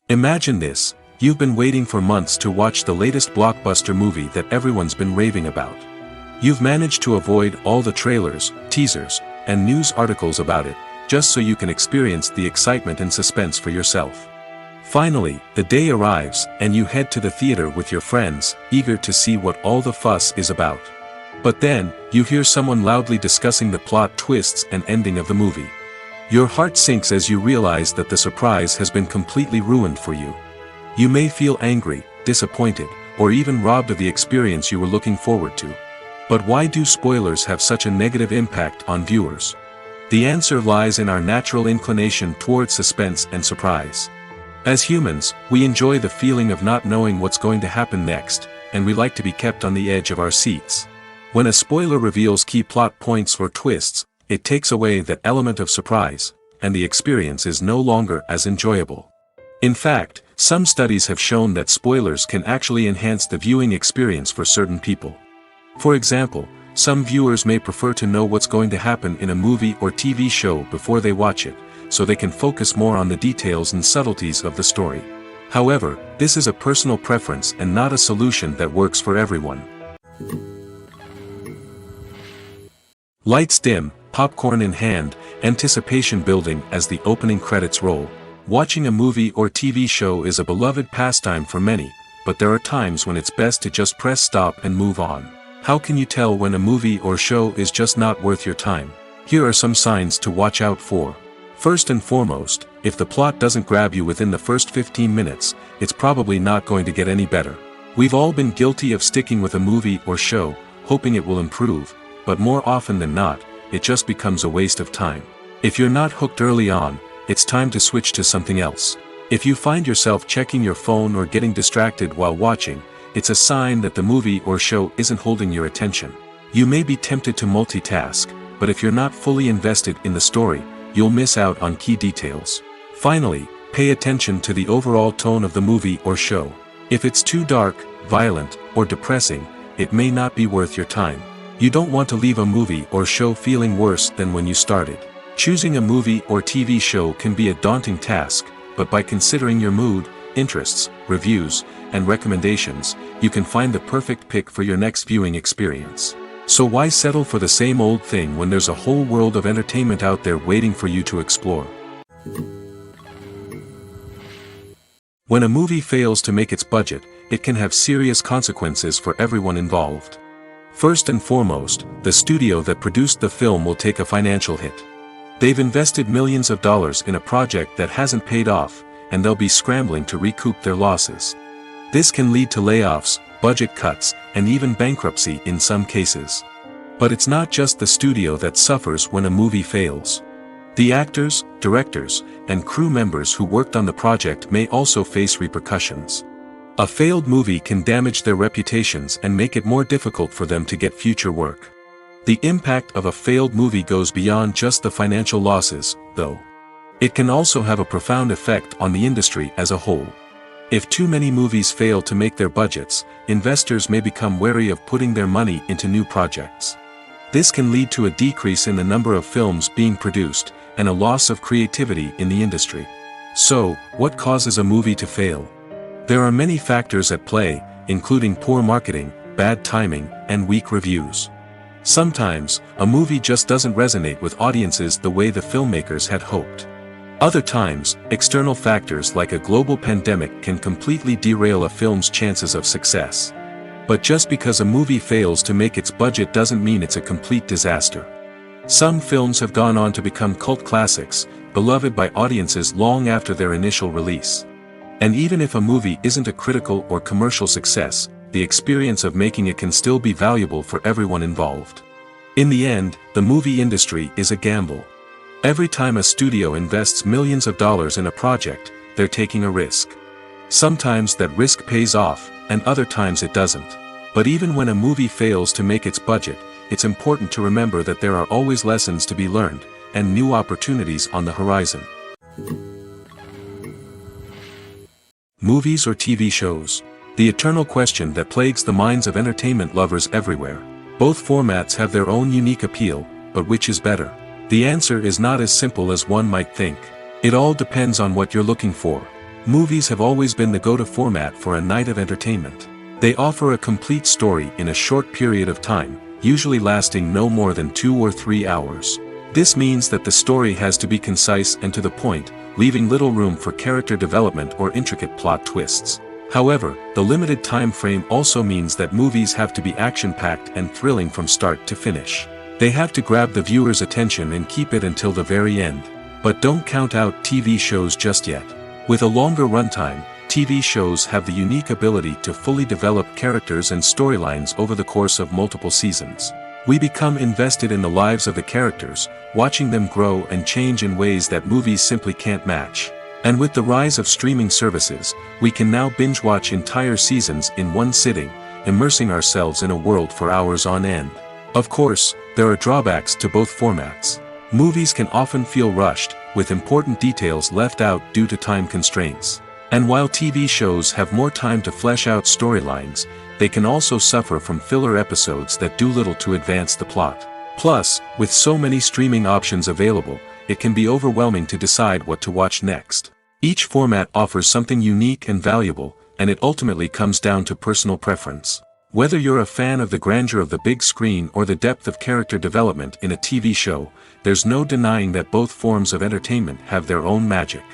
Imagine this: you've been waiting for months to watch the latest blockbuster movie that everyone's been raving about. You've managed to avoid all the trailers, teasers, and news articles about it, just so you can experience the excitement and suspense for yourself. Finally, the day arrives, and you head to the theater with your friends, eager to see what all the fuss is about. But then, you hear someone loudly discussing the plot twists and ending of the movie. Your heart sinks as you realize that the surprise has been completely ruined for you. You may feel angry, disappointed, or even robbed of the experience you were looking forward to. But why do spoilers have such a negative impact on viewers? The answer lies in our natural inclination towards suspense and surprise. As humans, we enjoy the feeling of not knowing what's going to happen next, and we like to be kept on the edge of our seats. When a spoiler reveals key plot points or twists, it takes away that element of surprise, and the experience is no longer as enjoyable. In fact, some studies have shown that spoilers can actually enhance the viewing experience for certain people. For example, some viewers may prefer to know what's going to happen in a movie or TV show before they watch it, so they can focus more on the details and subtleties of the story. However, this is a personal preference and not a solution that works for everyone. Lights dim, popcorn in hand, anticipation building as the opening credits roll. Watching a movie or TV show is a beloved pastime for many, but there are times when it's best to just press stop and move on. How can you tell when a movie or show is just not worth your time? Here are some signs to watch out for. First and foremost, if the plot doesn't grab you within the first 15 minutes, it's probably not going to get any better. We've all been guilty of sticking with a movie or show, hoping it will improve, but more often than not, it just becomes a waste of time. If you're not hooked early on, it's time to switch to something else. If you find yourself checking your phone or getting distracted while watching, it's a sign that the movie or show isn't holding your attention. You may be tempted to multitask, but if you're not fully invested in the story, you'll miss out on key details. Finally, pay attention to the overall tone of the movie or show. If it's too dark, violent, or depressing, it may not be worth your time. You don't want to leave a movie or show feeling worse than when you started. Choosing a movie or TV show can be a daunting task, but by considering your mood, interests, reviews, and recommendations, you can find the perfect pick for your next viewing experience. So why settle for the same old thing when there's a whole world of entertainment out there waiting for you to explore? When a movie fails to make its budget, it can have serious consequences for everyone involved. First and foremost, the studio that produced the film will take a financial hit. They've invested millions of dollars in a project that hasn't paid off, and they'll be scrambling to recoup their losses. This can lead to layoffs, budget cuts, and even bankruptcy in some cases. But it's not just the studio that suffers when a movie fails. The actors, directors, and crew members who worked on the project may also face repercussions. A failed movie can damage their reputations and make it more difficult for them to get future work. The impact of a failed movie goes beyond just the financial losses, though. It can also have a profound effect on the industry as a whole. If too many movies fail to make their budgets, investors may become wary of putting their money into new projects. This can lead to a decrease in the number of films being produced, and a loss of creativity in the industry. So, what causes a movie to fail? There are many factors at play, including poor marketing, bad timing, and weak reviews. Sometimes, a movie just doesn't resonate with audiences the way the filmmakers had hoped. Other times, external factors like a global pandemic can completely derail a film's chances of success. But just because a movie fails to make its budget doesn't mean it's a complete disaster. Some films have gone on to become cult classics, beloved by audiences long after their initial release. And even if a movie isn't a critical or commercial success, the experience of making it can still be valuable for everyone involved. In the end, the movie industry is a gamble. Every time a studio invests millions of dollars in a project, they're taking a risk. Sometimes that risk pays off, and other times it doesn't. But even when a movie fails to make its budget, it's important to remember that there are always lessons to be learned, and new opportunities on the horizon. Movies or TV shows? The eternal question that plagues the minds of entertainment lovers everywhere. Both formats have their own unique appeal, but which is better? The answer is not as simple as one might think. It all depends on what you're looking for. Movies have always been the go-to format for a night of entertainment. They offer a complete story in a short period of time, usually lasting no more than 2 or 3 hours. This means that the story has to be concise and to the point, leaving little room for character development or intricate plot twists. However, the limited time frame also means that movies have to be action-packed and thrilling from start to finish. They have to grab the viewer's attention and keep it until the very end. But don't count out TV shows just yet. With a longer runtime, TV shows have the unique ability to fully develop characters and storylines over the course of multiple seasons. We become invested in the lives of the characters, watching them grow and change in ways that movies simply can't match. And with the rise of streaming services, we can now binge-watch entire seasons in one sitting, immersing ourselves in a world for hours on end. Of course, there are drawbacks to both formats. Movies can often feel rushed, with important details left out due to time constraints. And while TV shows have more time to flesh out storylines, they can also suffer from filler episodes that do little to advance the plot. Plus, with so many streaming options available, it can be overwhelming to decide what to watch next. Each format offers something unique and valuable, and it ultimately comes down to personal preference. Whether you're a fan of the grandeur of the big screen or the depth of character development in a TV show, there's no denying that both forms of entertainment have their own magic.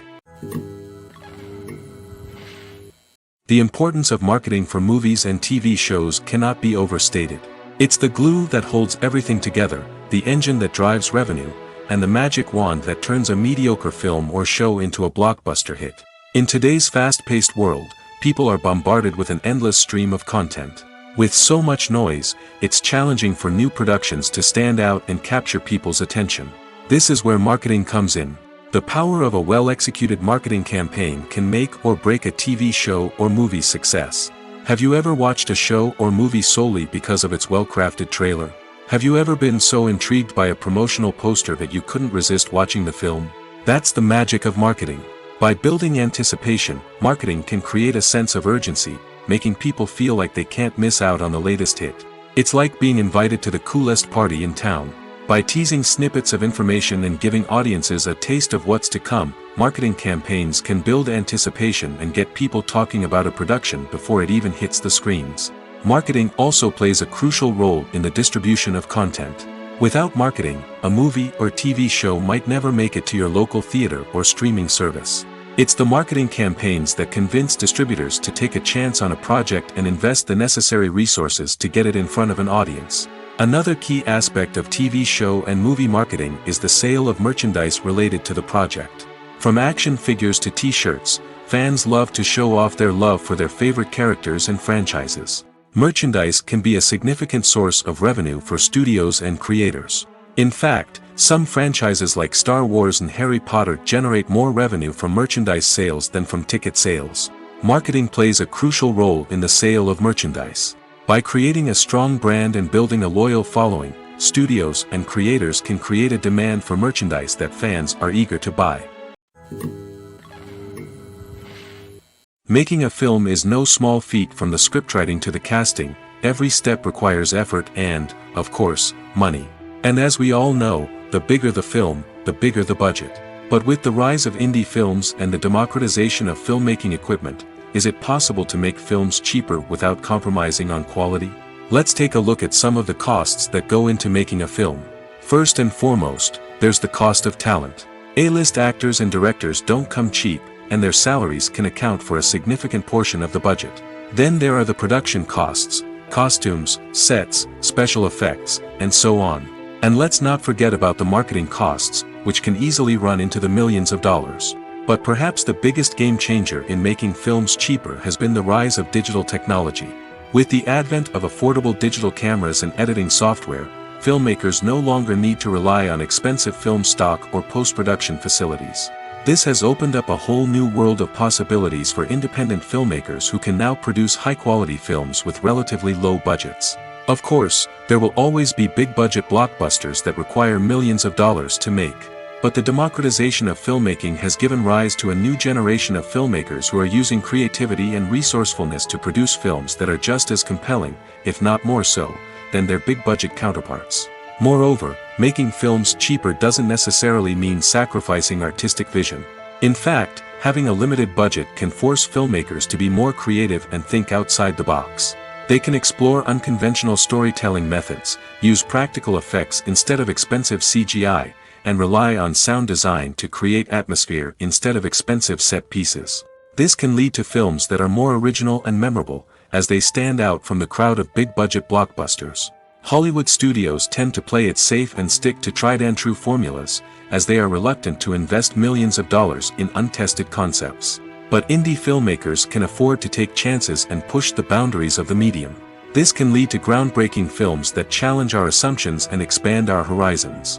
The importance of marketing for movies and TV shows cannot be overstated. It's the glue that holds everything together, the engine that drives revenue, and the magic wand that turns a mediocre film or show into a blockbuster hit. In today's fast-paced world, people are bombarded with an endless stream of content. With so much noise, it's challenging for new productions to stand out and capture people's attention. This is where marketing comes in. The power of a well-executed marketing campaign can make or break a TV show or movie's success. Have you ever watched a show or movie solely because of its well-crafted trailer? Have you ever been so intrigued by a promotional poster that you couldn't resist watching the film? That's the magic of marketing. By building anticipation, marketing can create a sense of urgency, making people feel like they can't miss out on the latest hit. It's like being invited to the coolest party in town. By teasing snippets of information and giving audiences a taste of what's to come, marketing campaigns can build anticipation and get people talking about a production before it even hits the screens. Marketing also plays a crucial role in the distribution of content. Without marketing, a movie or TV show might never make it to your local theater or streaming service. It's the marketing campaigns that convince distributors to take a chance on a project and invest the necessary resources to get it in front of an audience. Another key aspect of TV show and movie marketing is the sale of merchandise related to the project. From action figures to t-shirts, fans love to show off their love for their favorite characters and franchises. Merchandise can be a significant source of revenue for studios and creators. In fact, some franchises like Star Wars and Harry Potter generate more revenue from merchandise sales than from ticket sales. Marketing plays a crucial role in the sale of merchandise. By creating a strong brand and building a loyal following, studios and creators can create a demand for merchandise that fans are eager to buy. Making a film is no small feat. From the scriptwriting to the casting, every step requires effort and, of course, money. And as we all know, the bigger the film, the bigger the budget. But with the rise of indie films and the democratization of filmmaking equipment, is it possible to make films cheaper without compromising on quality? Let's take a look at some of the costs that go into making a film. First and foremost, there's the cost of talent. A-list actors and directors don't come cheap, and their salaries can account for a significant portion of the budget. Then there are the production costs, costumes, sets, special effects, and so on. And let's not forget about the marketing costs, which can easily run into the millions of dollars. But perhaps the biggest game changer in making films cheaper has been the rise of digital technology. With the advent of affordable digital cameras and editing software, filmmakers no longer need to rely on expensive film stock or post-production facilities. This has opened up a whole new world of possibilities for independent filmmakers who can now produce high-quality films with relatively low budgets. Of course, there will always be big-budget blockbusters that require millions of dollars to make. But the democratization of filmmaking has given rise to a new generation of filmmakers who are using creativity and resourcefulness to produce films that are just as compelling, if not more so, than their big-budget counterparts. Moreover, making films cheaper doesn't necessarily mean sacrificing artistic vision. In fact, having a limited budget can force filmmakers to be more creative and think outside the box. They can explore unconventional storytelling methods, use practical effects instead of expensive CGI, and rely on sound design to create atmosphere instead of expensive set pieces. This can lead to films that are more original and memorable, as they stand out from the crowd of big-budget blockbusters. Hollywood studios tend to play it safe and stick to tried-and-true formulas, as they are reluctant to invest millions of dollars in untested concepts. But indie filmmakers can afford to take chances and push the boundaries of the medium. This can lead to groundbreaking films that challenge our assumptions and expand our horizons.